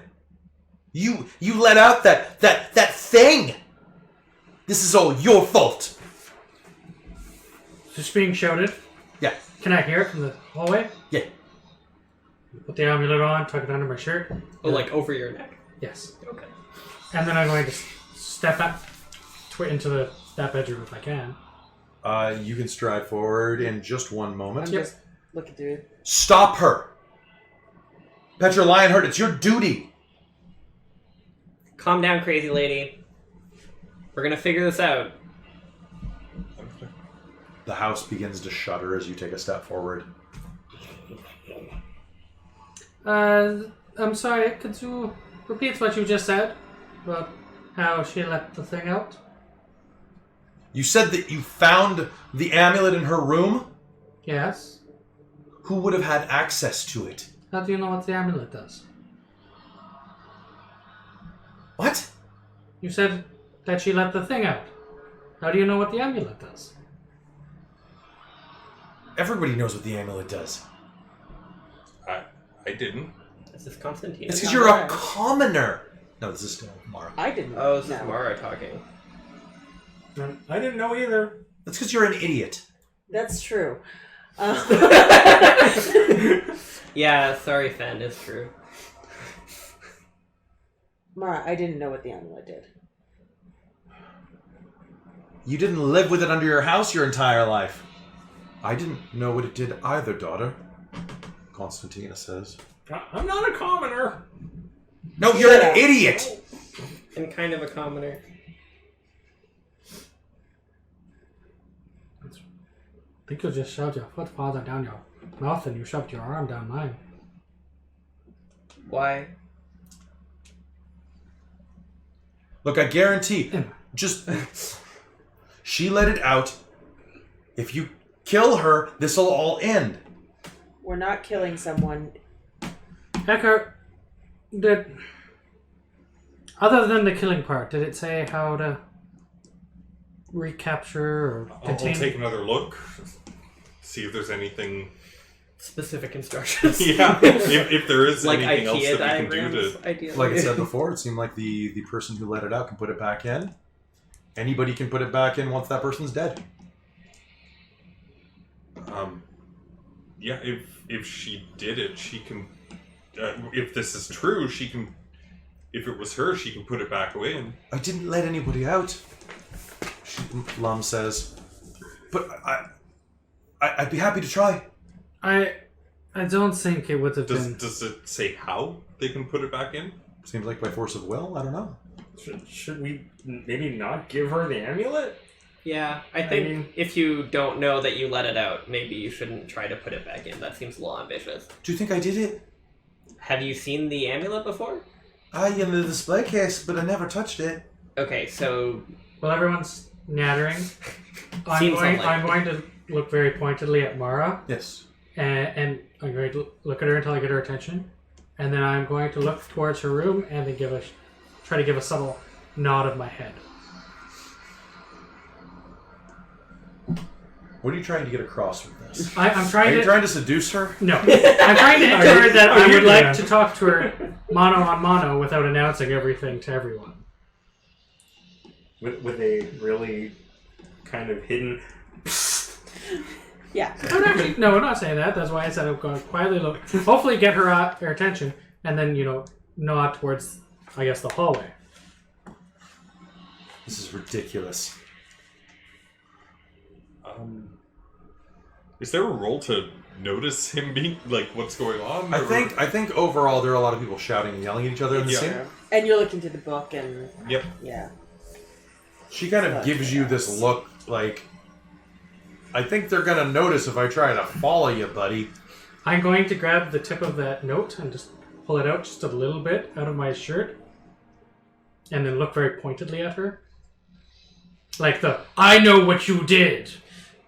You let out that thing. This is all your fault. Just being shouted. Yeah. Can I hear it from the hallway? Yeah. Put the amulet on, tuck it under my shirt. Oh, like over your neck? Yes. Okay. And then I'm going to step up into that bedroom if I can. You can stride forward in just one moment. I'm just looking through it. Stop her! Petra Lionheart, it's your duty! Calm down, crazy lady. We're gonna figure this out. The house begins to shudder as you take a step forward. I'm sorry, could you repeat what you just said about how she let the thing out? You said that you found the amulet in her room? Yes. Who would have had access to it? How do you know what the amulet does? What? You said that she let the thing out. How do you know what the amulet does? Everybody knows what the amulet does. I didn't. This is Constantine. It's because not you're a right. commoner. No, this is still Mara. I didn't. Oh, this is know. Mara talking. I didn't know either. That's because you're an idiot. That's true. Yeah, sorry, Fen, it's true. Mara, I didn't know what the amulet did. You didn't live with it under your house your entire life. I didn't know what it did either, daughter. Constantina says. I'm not a commoner. No, you're Yeah. an idiot! And kind of a commoner. I think you just shoved your foot farther down your mouth than you shoved your arm down mine. Why? Look, I guarantee, just... she let it out. If you kill her, this'll all end. We're not killing someone. Ecker, other than the killing part, did it say how to recapture or I'll contain? take another look. See if there's anything. Specific instructions. Yeah, if there is Like anything else IKEA that we can do diagrams, to. ideally. Like I said before, it seemed like the person who let it out can put it back in. Anybody can put it back in once that person's dead. Yeah, if she did it, she can. If this is true, she can if it was her, she can put it back away. And I didn't let anybody out, Lum says. But I'd be happy to try. I don't think it would have been. does it say how they can put it back in? Seems like by force of will. I don't know. Should we maybe not give her the amulet? Yeah, I think if you don't know that you let it out, maybe you shouldn't try to put it back in. That seems a little ambitious. Do you think I did it? Have you seen the amulet before? In the display case, but I never touched it. Okay, so... While everyone's nattering, I'm going to look very pointedly at Mara. Yes. And I'm going to look at her until I get her attention. And then I'm going to look towards her room and then try to give a subtle nod of my head. What are you trying to get across with this? I'm trying Are you trying to seduce her? No. I'm trying to tell her that I would like to talk to her mano on mano without announcing everything to everyone. With a really kind of hidden... Yeah. I'm not saying that. That's why I said I'm going to quietly look. Hopefully get her attention and then, nod towards, I guess, the hallway. This is ridiculous. Is there a role to notice him being like what's going on? I think overall there are a lot of people shouting and yelling at each other in the scene. And you're looking to the book and... Yep. Yeah. She kind of gives you this look like, I think they're going to notice if I try to follow you, buddy. I'm going to grab the tip of that note and just pull it out just a little bit out of my shirt and then look very pointedly at her. Like I know what you did.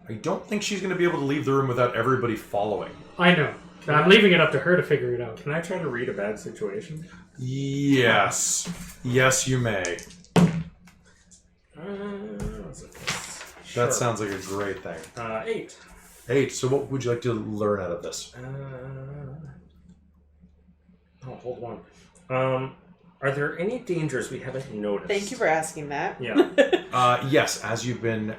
I don't think she's going to be able to leave the room without everybody following. I know. I'm leaving it up to her to figure it out. Can I try to read a bad situation? Yes. Yes, you may. That sounds like a great thing. 8. 8. So what would you like to learn out of this? Hold on. Are there any dangers we haven't noticed? Thank you for asking that. Yeah. Yes, as you've been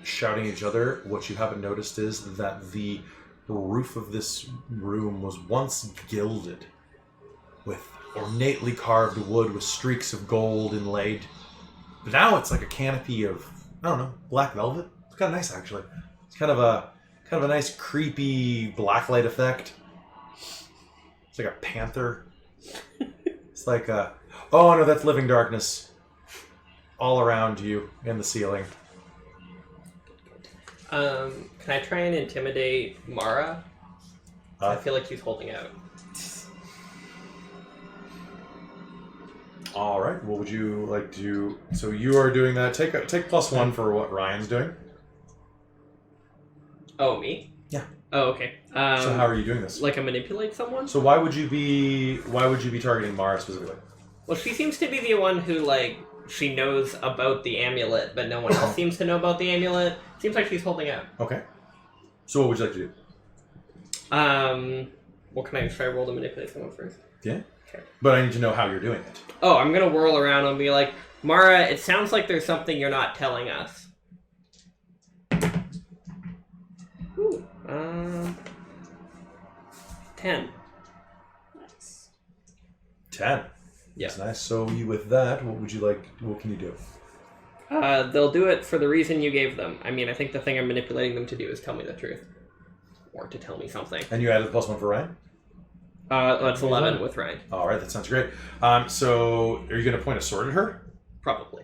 shouting at each other, what you haven't noticed is that the roof of this room was once gilded with ornately carved wood with streaks of gold inlaid. But now it's like a canopy of, I don't know, black velvet. It's kind of nice, actually. It's kind of a nice creepy blacklight effect. It's like a panther. It's like oh no, that's living darkness all around you in the ceiling. Can I try and intimidate Mara? I feel like she's holding out. All right. What would you like to? So you are doing that. Take +1 for what Ryan's doing. Oh, me? Yeah. Oh, okay. So how are you doing this? Like I manipulate someone? So why would you be targeting Mara specifically? Well, she seems to be the one who she knows about the amulet, but no one else seems to know about the amulet. Seems like she's holding out. Okay. So what would you like to do? What can I try to roll to manipulate someone first? Yeah. Okay. But I need to know how you're doing it. Oh, I'm gonna whirl around and be like, Mara, it sounds like there's something you're not telling us. Ooh, 10. Nice. 10. Yeah. That's nice. So with that, what would you like? What can you do? They'll do it for the reason you gave them. I mean, I think the thing I'm manipulating them to do is tell me the truth. Or to tell me something. And you added +1 for Ryan? That's 11 with Ryan. All right, that sounds great. So are you going to point a sword at her? Probably.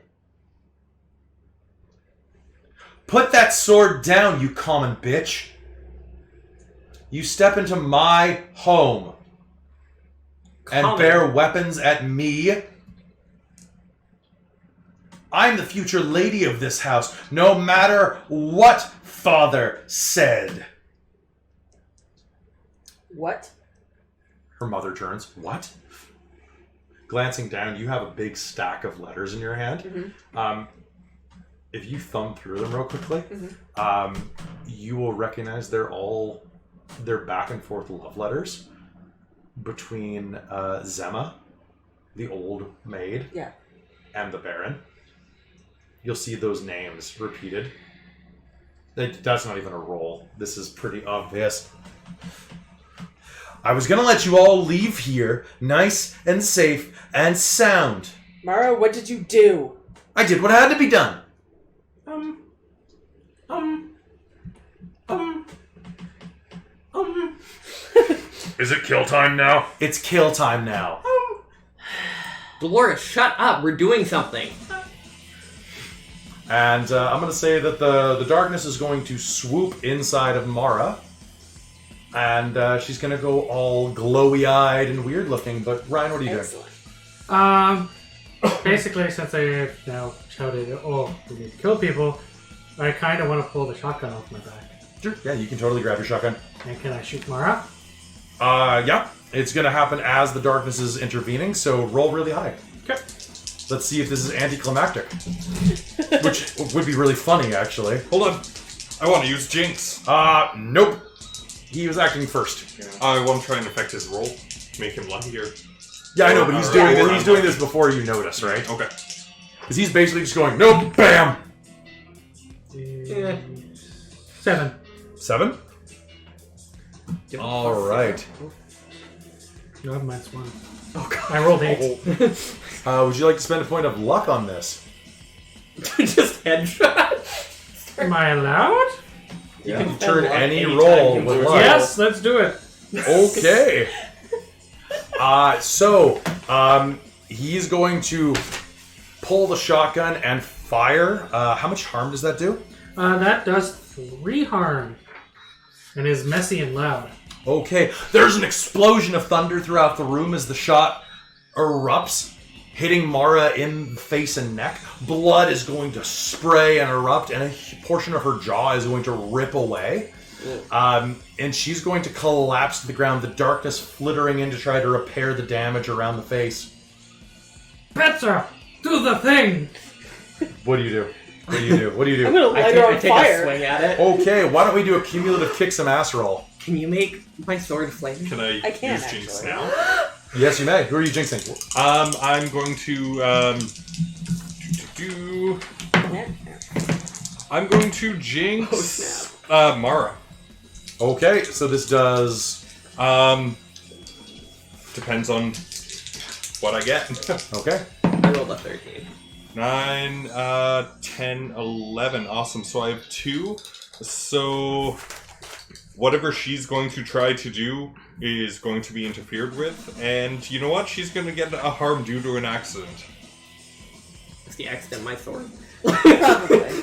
Put that sword down, you common bitch. You step into my home and bear weapons at me. I'm the future lady of this house, no matter what father said. What? Her mother turns. What? Glancing down, you have a big stack of letters in your hand. Mm-hmm. If you thumb through them real quickly, you will recognize they're back and forth love letters between Zema, the old maid, and the Baron. You'll see those names repeated. That's not even a roll. This is pretty obvious. I was gonna let you all leave here, nice and safe and sound. Mara, what did you do? I did what had to be done. Is it kill time now? It's kill time now. Dolores, shut up. We're doing something. And I'm going to say that the darkness is going to swoop inside of Mara. And she's going to go all glowy-eyed and weird-looking. But Ryan, what are you doing? Excellent. Basically, since I've now shouted, oh, we need to kill people, I kind of want to pull the shotgun off my back. Sure. Yeah, you can totally grab your shotgun. And can I shoot Mara? Yeah. It's going to happen as the darkness is intervening, so roll really high. Okay. Let's see if this is anticlimactic. Which would be really funny, actually. Hold on. I want to use Jinx. Nope. He was acting first. I want to try and affect his roll. Make him luckier. Yeah, I know, but he's doing this before you notice, right? Okay. Because he's basically just going, nope, bam! 7. 7? Alright. No, mine's 1. Oh, God. I rolled 8. Would you like to spend a point of luck on this? Just headshot. Am I allowed? You can can spend turn luck any anytime roll you with want. luck. Yes, let's do it. Okay. He's going to pull the shotgun and fire. How much harm does that do? That does 3 harm. And is messy and loud. Okay. There's an explosion of thunder throughout the room as the shot erupts, hitting Mara in the face and neck. Blood is going to spray and erupt, and a portion of her jaw is going to rip away. And she's going to collapse to the ground, the darkness flittering in to try to repair the damage around the face. Petra, do the thing! What do you do? What do you do? What do you I'm do? gonna light her I on take a fire. swing at it. Okay, why don't we do a cumulative kick some ass roll? Can you make my sword flame? Can I can, use Jinx actually. now? Yes, you may. Who are you jinxing? I'm going to I'm going to Jinx Mara. Okay, so this does... Depends on what I get. Okay. I rolled a 13. 9, 10, 11. Awesome. So I have 2. So whatever she's going to try to do is going to be interfered with. And you know what? She's going to get a harm due to an accident. Is the accident my sword? Probably.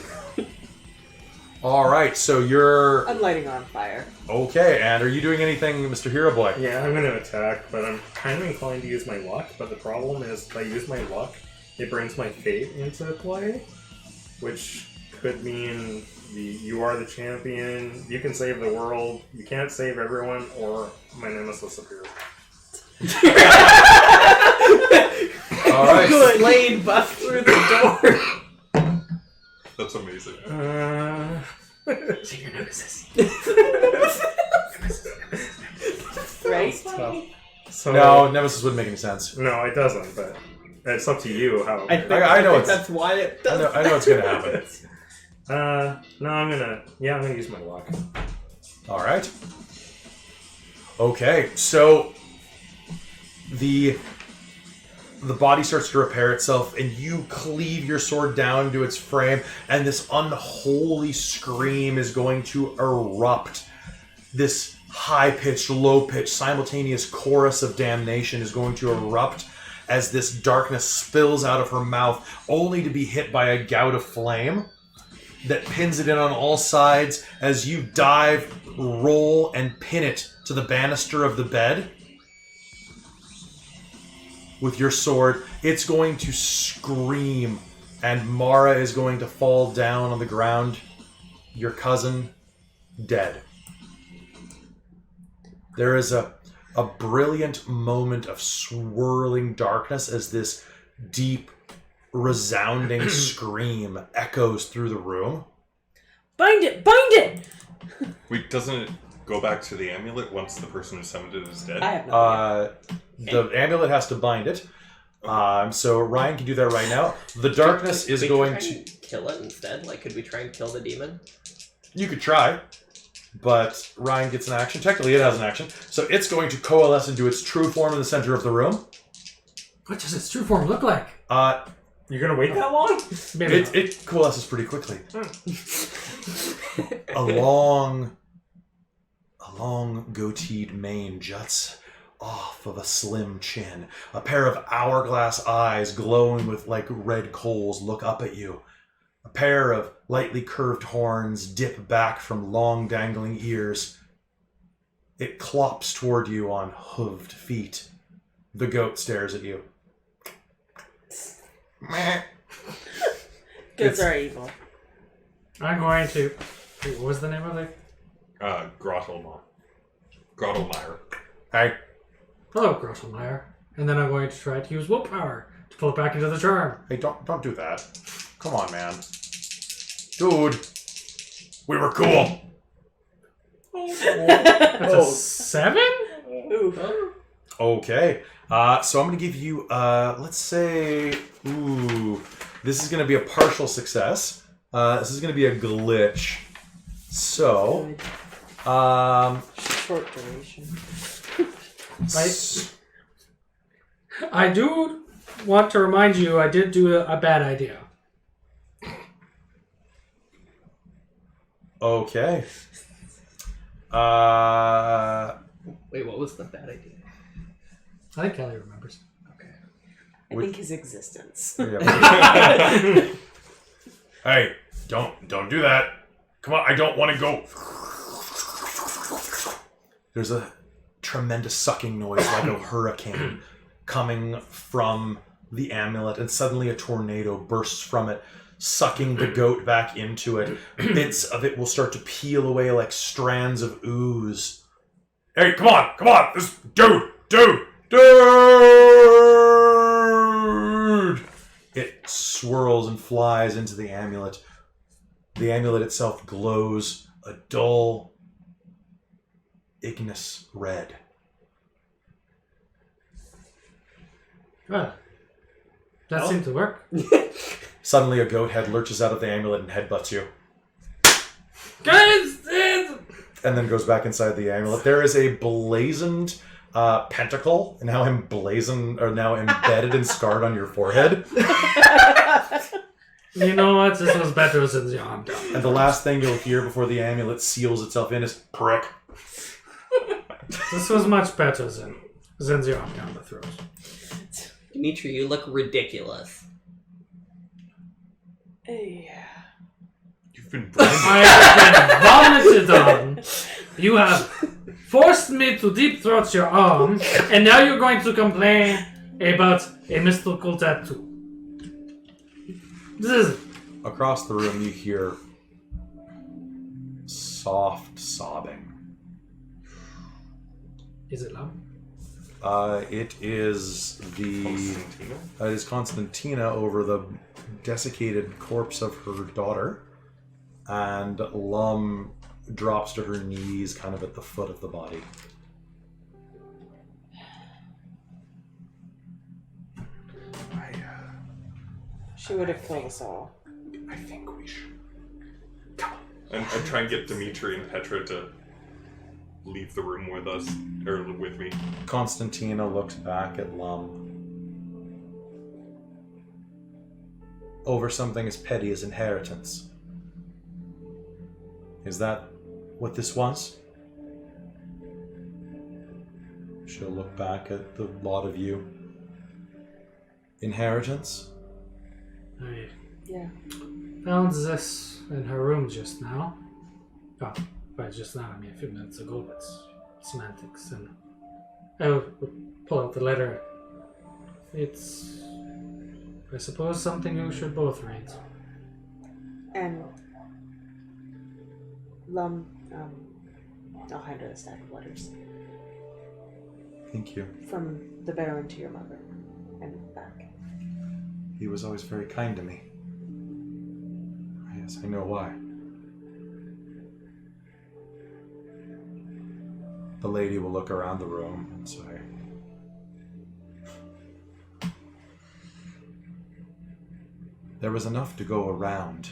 Alright, so you're... I'm lighting on fire. Okay, and are you doing anything, Mr. Hero Boy? Yeah, I'm going to attack, but I'm kind of inclined to use my luck. But the problem is, if I use my luck, it brings my fate into play, which could mean you are the champion, you can save the world, you can't save everyone, or my nemesis appears. Alright. Blade bust through the door. That's amazing. So your nemesis. Right? So, No, Nemesis wouldn't make any sense. no, it doesn't, but it's up to you how. I know think it's- that's why it I does. know it's gonna happen. No, I'm gonna use my luck. Alright. Okay, so... The body starts to repair itself, and you cleave your sword down to its frame, and this unholy scream is going to erupt. This high-pitched, low-pitched, simultaneous chorus of damnation is going to erupt as this darkness spills out of her mouth, only to be hit by a gout of flame that pins it in on all sides as you dive, roll, and pin it to the banister of the bed. With your sword, it's going to scream, and Mara is going to fall down on the ground, your cousin, dead. There is a brilliant moment of swirling darkness as this deep, resounding scream echoes through the room. Bind it! Bind it! Wait, doesn't it go back to the amulet once the person who summoned it is dead? I have no idea. The amulet has to bind it. So Ryan can do that right now. The darkness is Could we going try to... and kill it instead? Like, could we try and kill the demon? You could try. but Ryan gets an action. Technically, it has an action. So it's going to coalesce into its true form in the center of the room. What does its true form look like? You're gonna wait that long? Maybe It coalesces pretty quickly. A long goateed mane juts off of a slim chin. A pair of hourglass eyes glowing with like red coals look up at you. A pair of lightly curved horns dip back from long dangling ears. It clops toward you on hooved feet. The goat stares at you. Goats are evil. I'm going to. Wait, what was the name of it? Grottelmeyer. Hey, Hello, Grosselmeyer. And then I'm going to try to use willpower to pull it back into the charm. hey, don't do that. Come on, man. Dude, we were cool. That's a 7? Ooh. Okay. So I'm going to give you, let's say, this is going to be a partial success. This is going to be a glitch. So, Short duration. I do want to remind you I did do a bad idea. okay. Wait, what was the bad idea? I think Kelly remembers. I think his existence. Hey, don't do that. Come on, I don't want to go. There's a tremendous sucking noise like a hurricane coming from the amulet, and suddenly a tornado bursts from it, sucking the goat back into it. Bits of it will start to peel away like strands of ooze. Hey, come on! This dude! It swirls and flies into the amulet. The amulet itself glows a dull, igneous red. Well, that seemed to work. Suddenly, a goat head lurches out of the amulet and headbutts you, Guys! and then goes back inside the amulet. There is a blazoned pentacle, now embedded and scarred on your forehead. You know what? This was better than the arm down. And the last thing you'll hear before the amulet seals itself in is prick. This was much better than the arm down the throat. Dimitri, you look ridiculous. Yeah. You've been branded. I have been vomited on. You have forced me to deep throat your arm, and now you're going to complain about a mystical tattoo. This is... Across the room, you hear soft sobbing. Is it loud? It is Constantina? It is Constantina over the desiccated corpse of her daughter, and Lum drops to her knees, kind of at the foot of the body. She would have killed us all. I think we should. Come on. And I try and get Dimitri and Petra to leave the room with us, or with me. Constantina looks back at Lum. Over something as petty as inheritance. Is that what this was? She'll look back at the lot of you. Inheritance? I Yeah. found this in her room just now. Oh, by just now, I mean a few minutes ago, but semantics. And I will pull out the letter. It's, I suppose, something you should both read. And Lum, I'll hand her a stack of letters. Thank you. From the Baron to your mother, and back. He was always very kind to me. Yes, I know why. The lady will look around the room and say, there was enough to go around.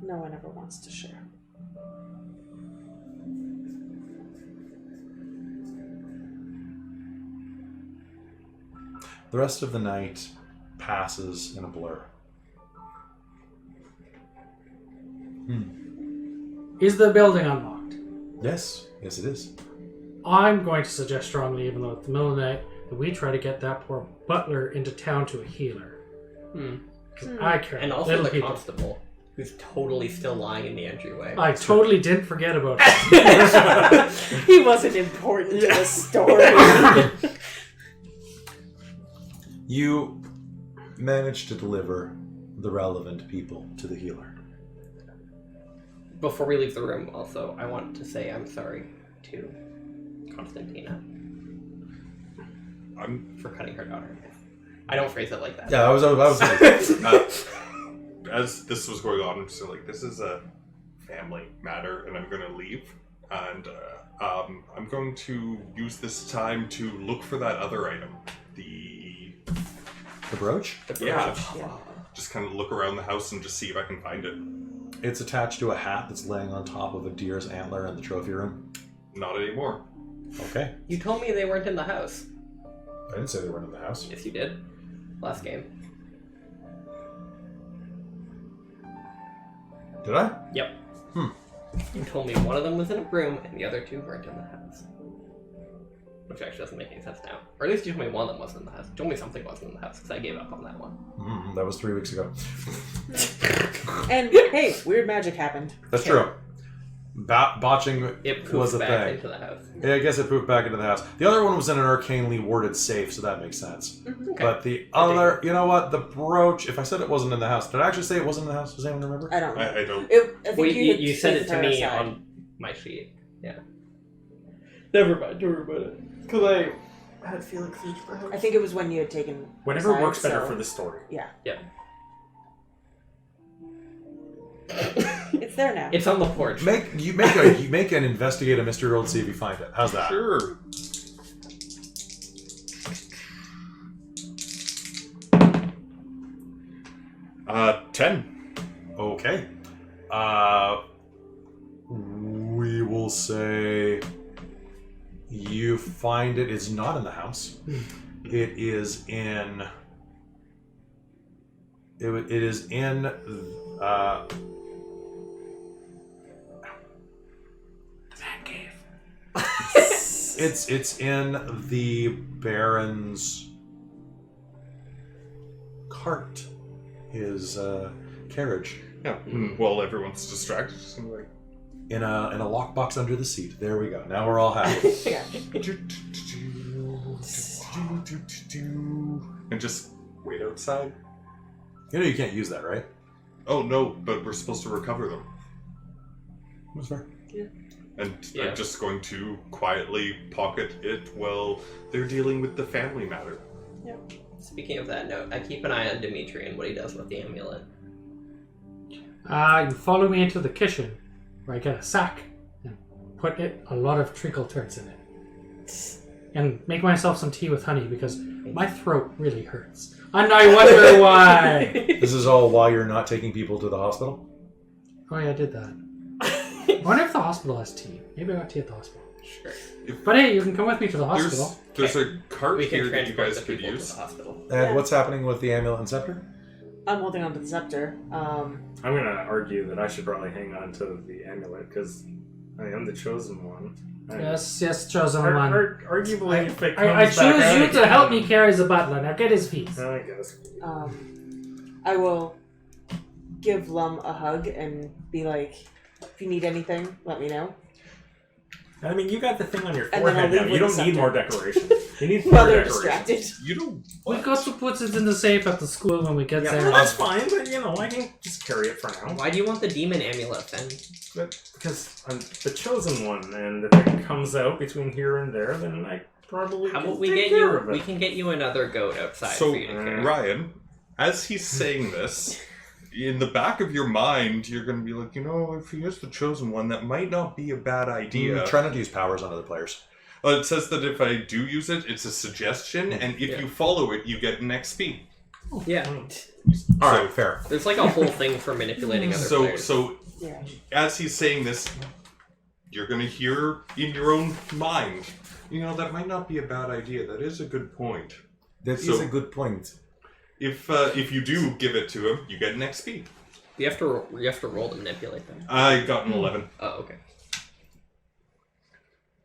No one ever wants to share. The rest of the night passes in a blur. Is the building unlocked? Yes, it is. I'm going to suggest strongly, even though it's the middle of the night, that we try to get that poor butler into town to a healer. Because I care. And also little the people. constable, who's totally still lying in the entryway. I totally didn't forget about it. He wasn't important to the story. You managed to deliver the relevant people to the healer. Before we leave the room, also, I want to say I'm sorry to Constantina for cutting her daughter in half. I don't phrase it like that. Yeah, I was As this was going on, I'm just like, this is a family matter, and I'm going to leave. And I'm going to use this time to look for that other item. The brooch? Yeah. Yeah. Just kind of look around the house and just see if I can find it. It's attached to a hat that's laying on top of a deer's antler in the trophy room. Not anymore. Okay. You told me they weren't in the house. I didn't say they weren't in the house. Yes, you did. Last game. Did I? Yep. You told me one of them was in a room and the other two weren't in the house. Which actually doesn't make any sense now. Or at least you told me one of them wasn't in the house. You told me something wasn't in the house because I gave up on that one. That was 3 weeks ago. And hey, weird magic happened. That's true. Botching It poofed was a back thing. into the house. Yeah, I guess it poofed back into the house. The other one was in an arcanely warded safe, so that makes sense. Okay. But the other, you know what? The brooch, if I said it wasn't in the house, did I actually say it wasn't in the house? Does anyone remember? I don't know. I don't. I think Well, had you said it taken to her me aside. on my sheet. Yeah. Never mind. Don't worry about it. Because I had feelings for the house. I think it was when you had taken. Whatever aside, works better so- for the story. Yeah. Yeah. It's there now. It's on the porch. You make an investigate a mystery roll to see if you find it. How's that? Sure. Uh, 10. Okay. We will say you find it. It's not in the house. It is in. It is in. The man cave. It's in the Baron's cart, his carriage, Yeah. Well, everyone's distracted. So I'm like, in a lockbox under the seat. There we go. Now we're all happy. Yeah. and just wait outside. You know you can't use that, right? Oh no, but we're supposed to recover them. That's fair. And Yeah. I'm just going to quietly pocket it while they're dealing with the family matter. Speaking of that note, I keep an eye on Dimitri and what he does with the amulet. You follow me into the kitchen, where I get a sack and put a lot of treacle turds in it. And make myself some tea with honey because my throat really hurts. And I wonder why. This is all while you're not taking people to the hospital? Oh yeah, I did that. I wonder if the hospital has tea.Maybe I got tea at the hospital. Sure. But hey, you can come with me to the hospital. There's a cart We can here that you transport guys the could people use. to the hospital. And Yeah. what's happening with the amulet and scepter? I'm holding on to the scepter. I'm gonna argue that I should probably hang on to the amulet because I am the chosen one. Yes, chosen one. Arguably, if it comes I back choose out you to again- help me carry the butler. Now get his feet. I guess. I will give Lum a hug and be like, if you need anything, let me know. I mean, you got the thing on your And then I'll forehead now. leave You with don't the need more decoration. You need While more they're decoration. distracted. You don't. We got to put it in the safe at the school when we get Yeah, there. well, that's fine, but you know, I can just carry it for now. Why do you want the demon amulet then? But because I'm the chosen one, and if it comes out between here and there, then I probably How can about we take get care you? of it. We can get you another goat outside So, for you to carry. Ryan, as he's saying this, in the back of your mind, you're going to be like, you know, if he is the chosen one, that might not be a bad idea. Try not to use powers on other players. It says that if I do use it, it's a suggestion, and if you follow it, you get an XP. Yeah. All right, fair. There's like a whole thing for manipulating other players. So Yeah. as he's saying this, you're going to hear in your own mind, you know, that might not be a bad idea. That is a good point. That is a good point. If you do give it to him, you get an XP. You have to roll to manipulate them. I got an 11. Oh, okay.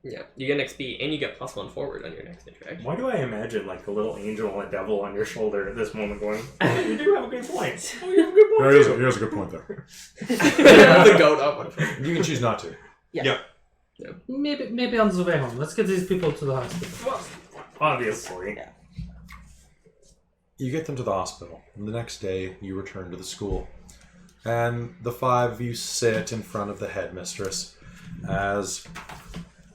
Yeah, you get an XP and you get +1 forward on your next interaction. Why do I imagine like the little angel and the devil on your shoulder at this moment going, oh, you do have a good point. Oh, you have a good point. He has a good point there. The goat up. You can choose not to. Yeah. Maybe on the way home. Let's get these people to the hospital. Obviously. Yeah. You get them to the hospital, and the next day you return to the school. And the five of you sit in front of the headmistress as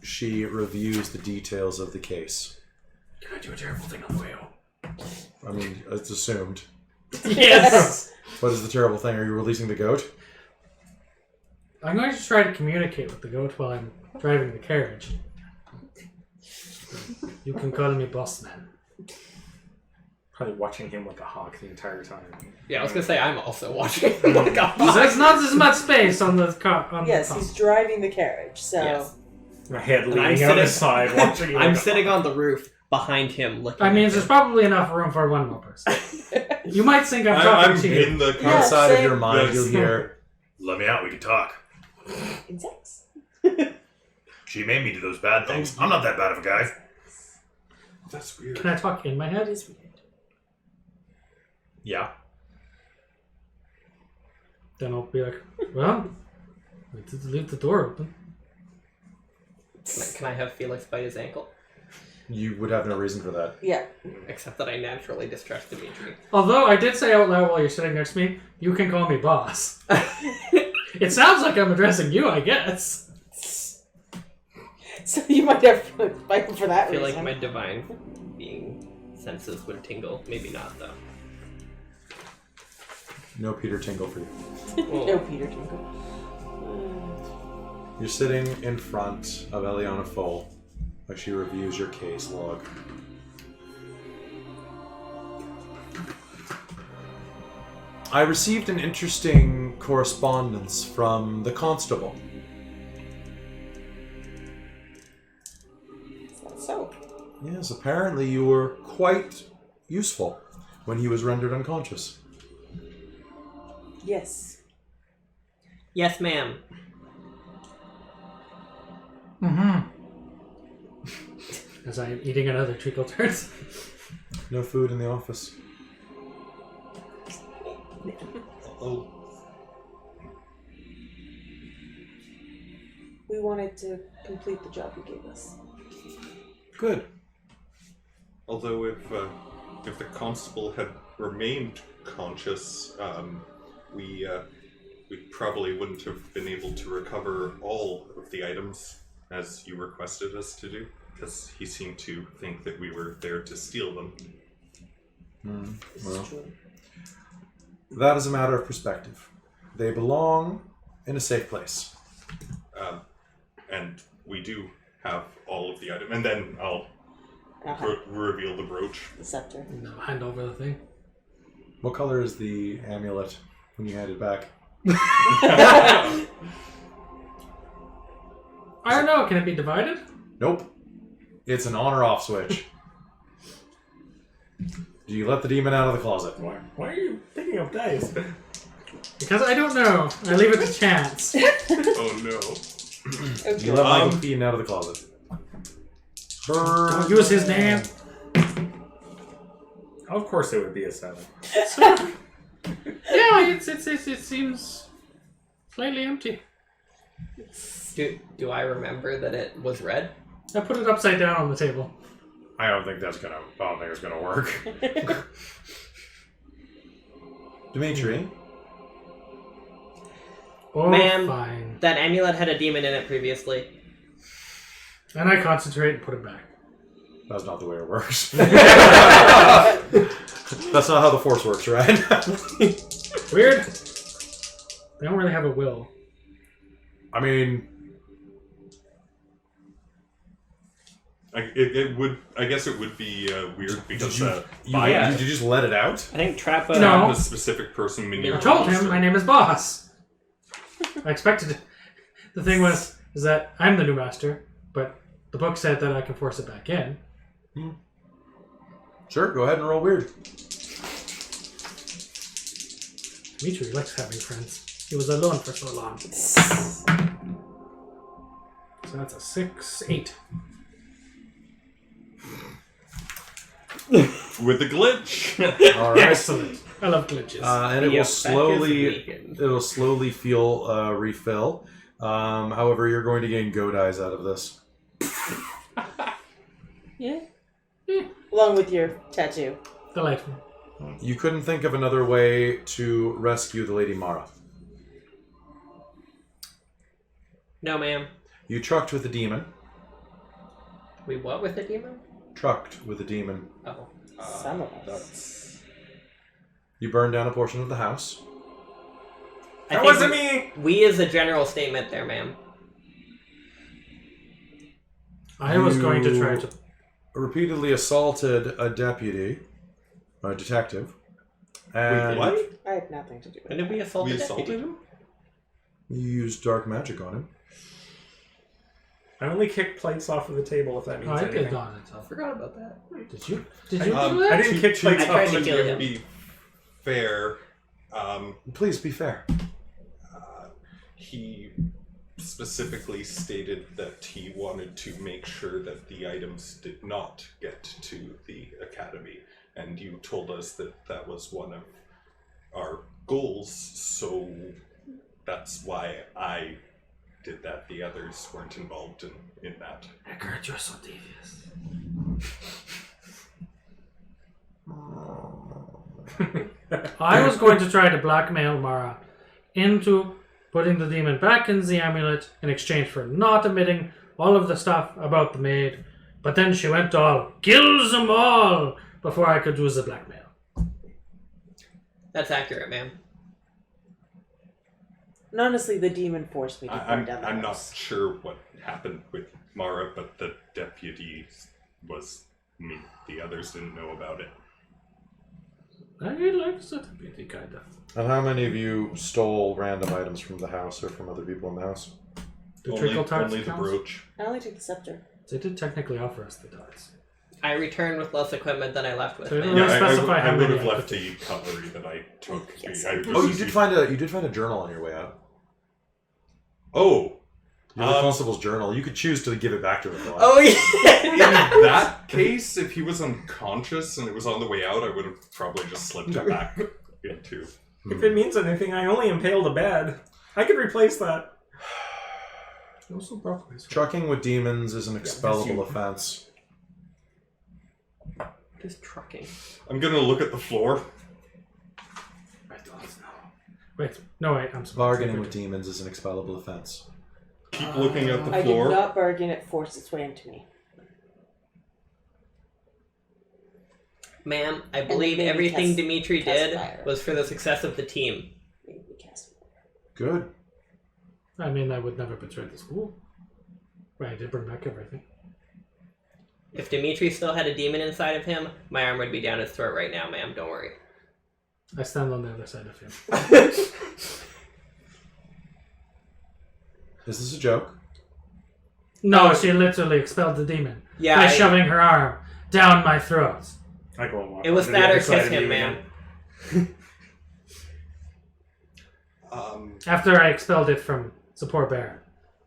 she reviews the details of the case. Can I do a terrible thing on the way home? I mean, it's assumed. Yes! What is the terrible thing? Are you releasing the goat? I'm going to try to communicate with the goat while I'm driving the carriage. You can call me boss man. Probably watching him like a hawk the entire time. Yeah, I was gonna say I'm also watching. Oh God. There's not as much space on the car. Yes, he's driving the carriage, so... Yes. My head And I'm leaning out sitting- the side watching you. I'm like a sitting hawk. on the roof behind him, looking. I mean, at there's him. probably enough room for one more person. You might think I'm talking I'm to you. in the car. Yeah, Outside of same. your mind, Yes. you'll hear, "Let me out, we can talk. Insects? She made me do those bad things. I'm not that bad of a guy." That's weird. Can I talk in my head? That is weird. Yeah. Then I'll be like, well, leave the door open. Can I have Felix bite his ankle? You would have no reason for that. Yeah. Except that I naturally distrust Dimitri. Although I did say out loud while you're sitting next to me, you can call me boss. It sounds like I'm addressing you, I guess. So you might have to fight for that I feel reason. like my divine being senses would tingle. Maybe not though. No Peter Tingle for you. No, Peter Tinkle. You're sitting in front of Eliana Foal as she reviews your case log. I received an interesting correspondence from the constable. Is that so? Yes, apparently you were quite useful when he was rendered unconscious. Yes. Yes, ma'am. Mm-hmm. As I'm eating another treacle turns. No food in the office. Oh, We wanted to complete the job you gave us. Good. although if the constable had remained conscious, we probably wouldn't have been able to recover all of the items as you requested us to do, because he seemed to think that we were there to steal them. This Well. is true. That is a matter of perspective. They belong in a safe place. And we do have all of the items. And then I'll reveal the brooch. The scepter. No, hand over the thing. What color is the amulet when you hand it back? I don't know. Can it be divided? Nope. It's an on or off switch. Do you let the demon out of the closet? Why are you picking up dice? Because I don't know. I leave it to chance. Oh no. Okay. You let Michael Keaton out of the closet. Don't use his name. Of course it would be a 7. Yeah, it seems slightly empty. Do I remember that it was red? I put it upside down on the table. I don't think it's gonna work. Dimitri, Oh, Ma'am. fine. That amulet had a demon in it previously. And I concentrate and put it back. that's not the way it works. That's not how the Force works, right? Weird. They don't really have a will. I mean, I guess it would be weird because you, yeah. did you just let it out? I think Trap. No. the specific person in your I told him roster. my name is Boss. I expected it. The thing is that I'm the new master, but the book said that I can force it back in. Sure, go ahead and roll weird. Dimitri likes having friends. He was alone for so long. So that's a 6, 8. With a glitch. All right. Excellent. I love glitches. And it The will effect is weakened. it'll slowly feel refill. However, you're going to gain go dies out of this. Yeah. Along with your tattoo. Delightful. You couldn't think of another way to rescue the Lady Mara. No, ma'am. You trucked with a demon. We what with the demon? Trucked with a demon. Oh. Some of us. You burned down a portion of the house. That wasn't me! We is a general statement there, ma'am. I was going to try You to... repeatedly assaulted a deputy, a detective, and What? I had nothing to do with When did we assault We the assaulted deputy? him? you used dark magic on him. I only kicked plates off of the table, if that means I anything. did on it. I forgot about that. Did you? Did you do I that? didn't kick plates I tried off to of kill the him. To be fair, Please be fair. he specifically stated that he wanted to make sure that the items did not get to the academy, and you told us that that was one of our goals, so that's why I did that. The others weren't involved in that. Eckert, you're so devious. I was going to try to blackmail Mara into putting the demon back in the amulet in exchange for not admitting all of the stuff about the maid, but then she went all, kills them all, before I could do the blackmail. That's accurate, ma'am. And honestly, the demon forced me to burn I'm down the not house. sure what happened with Mara, but the deputy was me. The others didn't know about it. I like the deputy, kind of. And how many of you stole random items from the house or from other people in the house? The Only, trickle tarts only the counts? brooch. I only took the scepter. They did technically offer us the tarts. I returned with less equipment than I left with. So ma'am. Yeah, Yeah, specify how I would many have I left put- the cutlery that I took. Yes. Oh, you did find a journal on your way out. Oh, You have the constable's journal. You could choose to give it back to him. If you want. Oh yeah. in that case, if he was unconscious and it was on the way out, I would have probably just slipped it back into. If it means anything, I only impaled a bed. I could replace that. Also broke my sword. Trucking with demons is an expellable you- offense. Just trucking. I'm gonna look at the floor. I don't know. Wait, no, wait, I'm sorry. Bargaining with demons is an expellable offense. Keep looking at the I did floor. not bargain, it forced its way into me. Ma'am, I then believe maybe everything cast- Dimitri cast did fire. was for the success of the team. Maybe we cast. Good. I mean, I would never betray the school. Right, I did bring back everything. If Dimitri still had a demon inside of him, my arm would be down his throat right now, ma'am. Don't worry. I stand on the other side of him. Is this a joke? No, she literally expelled the demon Yeah, by shoving her arm down my throat. I go and walk it was over to the that or other side kiss of him, you ma'am. again. After I expelled it from the poor Baron,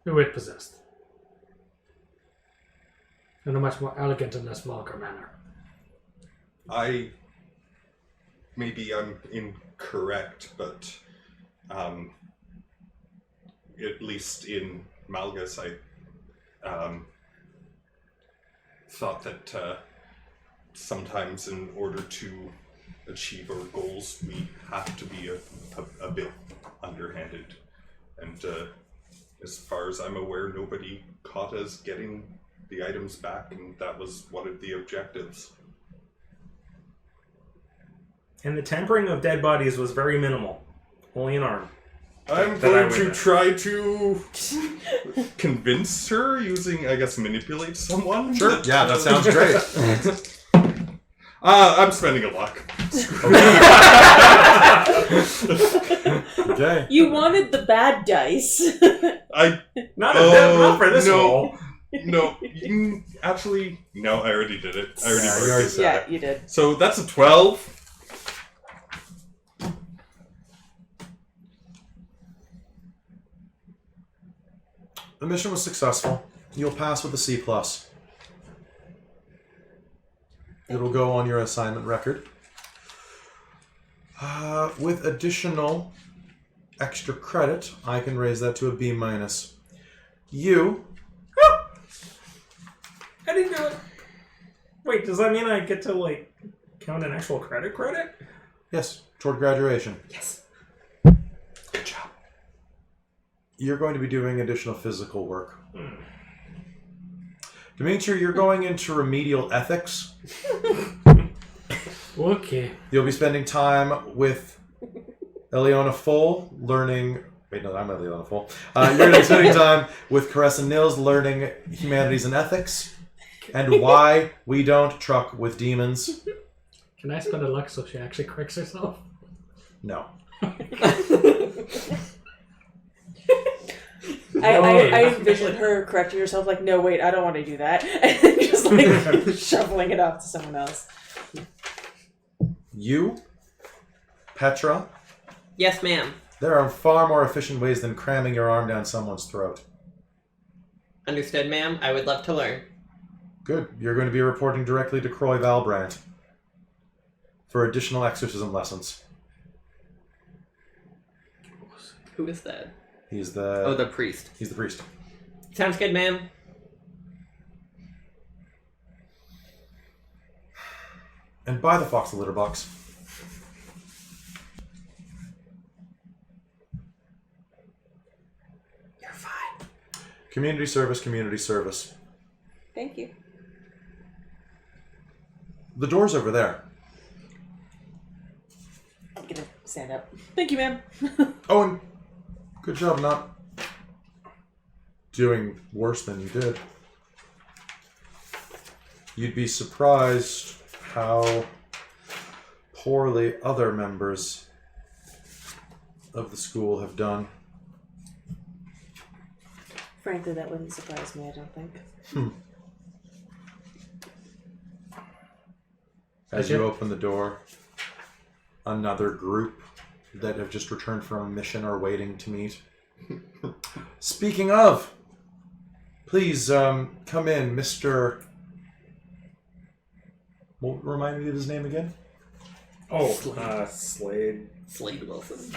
who it possessed. In a much more elegant and less vulgar manner. Maybe I'm incorrect, but at least in Malgus, I thought that sometimes in order to achieve our goals, we have to be a bit underhanded. And as far as I'm aware, nobody caught us getting the items back, and that was one of the objectives. And the tampering of dead bodies was very minimal. Only an arm. I'm That I going to witnessed. try to convince her using, I guess, manipulate someone. Sure. Yeah, that sounds great. I'm spending a luck. Okay. You wanted the bad dice. I Not for this no. roll. No, actually, no. I already did it. I already Yeah, marked you already it. said Yeah, it. you did. So that's a 12. The mission was successful. You'll pass with a C+. It'll go on your assignment record. With additional extra credit, I can raise that to a B-. You, I didn't do it. Wait, does that mean I get to, like, count an actual credit? yes, toward graduation. Yes. Good job. You're going to be doing additional physical work. Dimitri, you're going into remedial ethics. Okay. You'll be spending time with Eliona Full, learning... Wait, no, I'm Eliona Full. You're going to be spending time with Caressa Nils, learning humanities and ethics, and why we don't truck with demons. Can I spend a luck so she actually corrects herself? No. I envision her correcting herself like, no, wait, I don't want to do that. And just like shoveling it off to someone else. You, Petra, Yes, ma'am. there are far more efficient ways than cramming your arm down someone's throat. Understood, ma'am. I would love to learn. Good. You're going to be reporting directly to Croy Valbrandt for additional exorcism lessons. Who is that? He's the... Oh, the priest. He's the priest. Sounds good, ma'am. And buy the fox the litter box. You're fine. Community service, community service. Thank you. The door's over there. I'm gonna stand up. Thank you, ma'am. Oh, and good job not doing worse than you did. You'd be surprised how poorly other members of the school have done. Frankly, that wouldn't surprise me, I don't think. As you open the door, another group that have just returned from a mission are waiting to meet. Speaking of, please come in, Mr. What, remind me of his name again? Oh, Slade. Slade Wilson.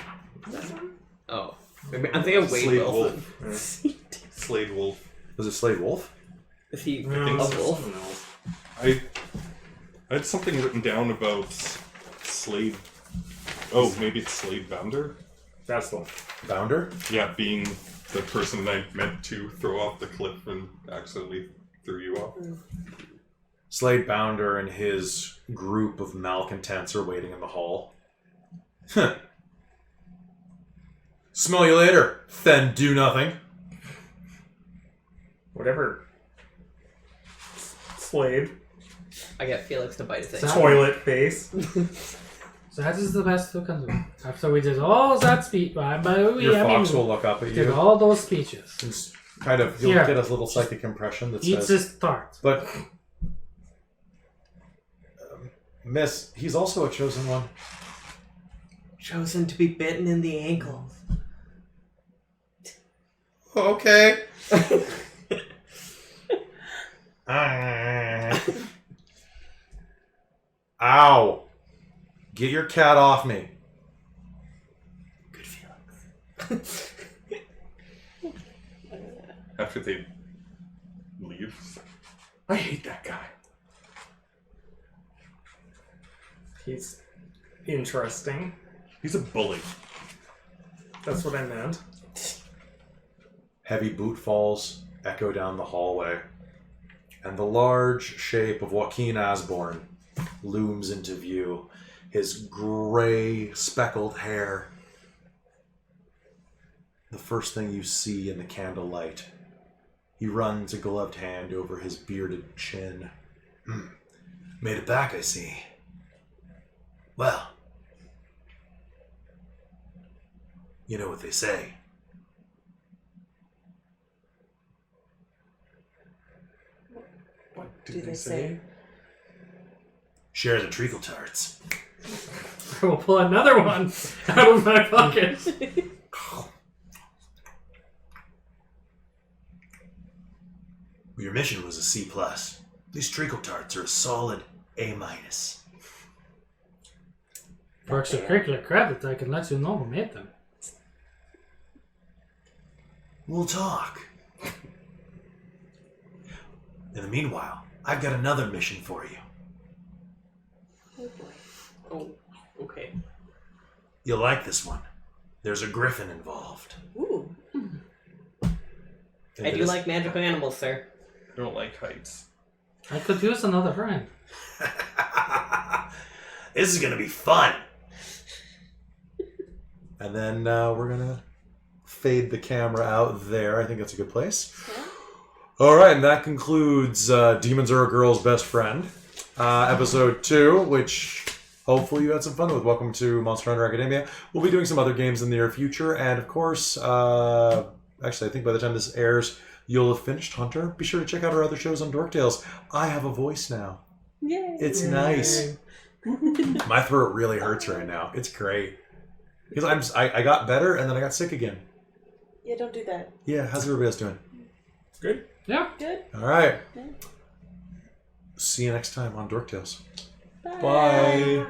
Oh. I'm thinking of Wade Slade Wilson. Wolf. Slade Wolf. Was it Slade Wolf? Is he No, a it's wolf? someone else. I had something written down about Slade. Oh, maybe it's Slade Bounder? That's the one. Bounder? Yeah, being the person I meant to throw off the cliff and accidentally threw you off. Slade Bounder and his group of malcontents are waiting in the hall. Huh. Smell you later, then do nothing. Whatever. Slade. I get Felix to bite his So- ankle. Toilet face. So that is the best who can do. After we did all that speech, Your fox will look up at did you. all those speeches. And kind of, you'll Here. get a little psychic impression that Eats says, his tart. but, Miss, he's also a chosen one. Chosen to be bitten in the ankle. Okay. Ah. Ow. Get your cat off me. Good Felix. After they leave. I hate that guy. He's interesting. He's a bully. That's what I meant. Heavy boot falls echo down the hallway, and the large shape of Joaquin Osborne looms into view, his gray, speckled hair. The first thing you see in the candlelight. He runs a gloved hand over his bearded chin. Made it back, I see. Well, you know what they say. do they say? Share the treacle tarts. I will pull another one out of my pocket. Your mission was a C+. These treacle tarts are a solid A-. For extracurricular credit, I can let you know who made them. We'll talk. In the meanwhile, I've got another mission for you. Oh boy. Oh, okay. You'll like this one. There's a griffin involved. Ooh. I do like magical animals, sir. I don't like heights. I could use another friend. This is gonna be fun. And then we're gonna fade the camera out there. I think that's a good place. Yeah. All right, and that concludes Demons Are a Girl's Best Friend, episode 2, which hopefully you had some fun with. Welcome to Monster Hunter Academia. We'll be doing some other games in the near future, and of course, actually, I think by the time this airs, you'll have finished Hunter. Be sure to check out our other shows on Dork Tales. I have a voice now. Yay. It's nice. My throat really hurts right now. It's great. Because I got better and then I got sick again. Yeah, don't do that. Yeah, how's everybody else doing? Good. Yeah. Good. All right. Yeah. See you next time on Dork Tales. Bye. Bye.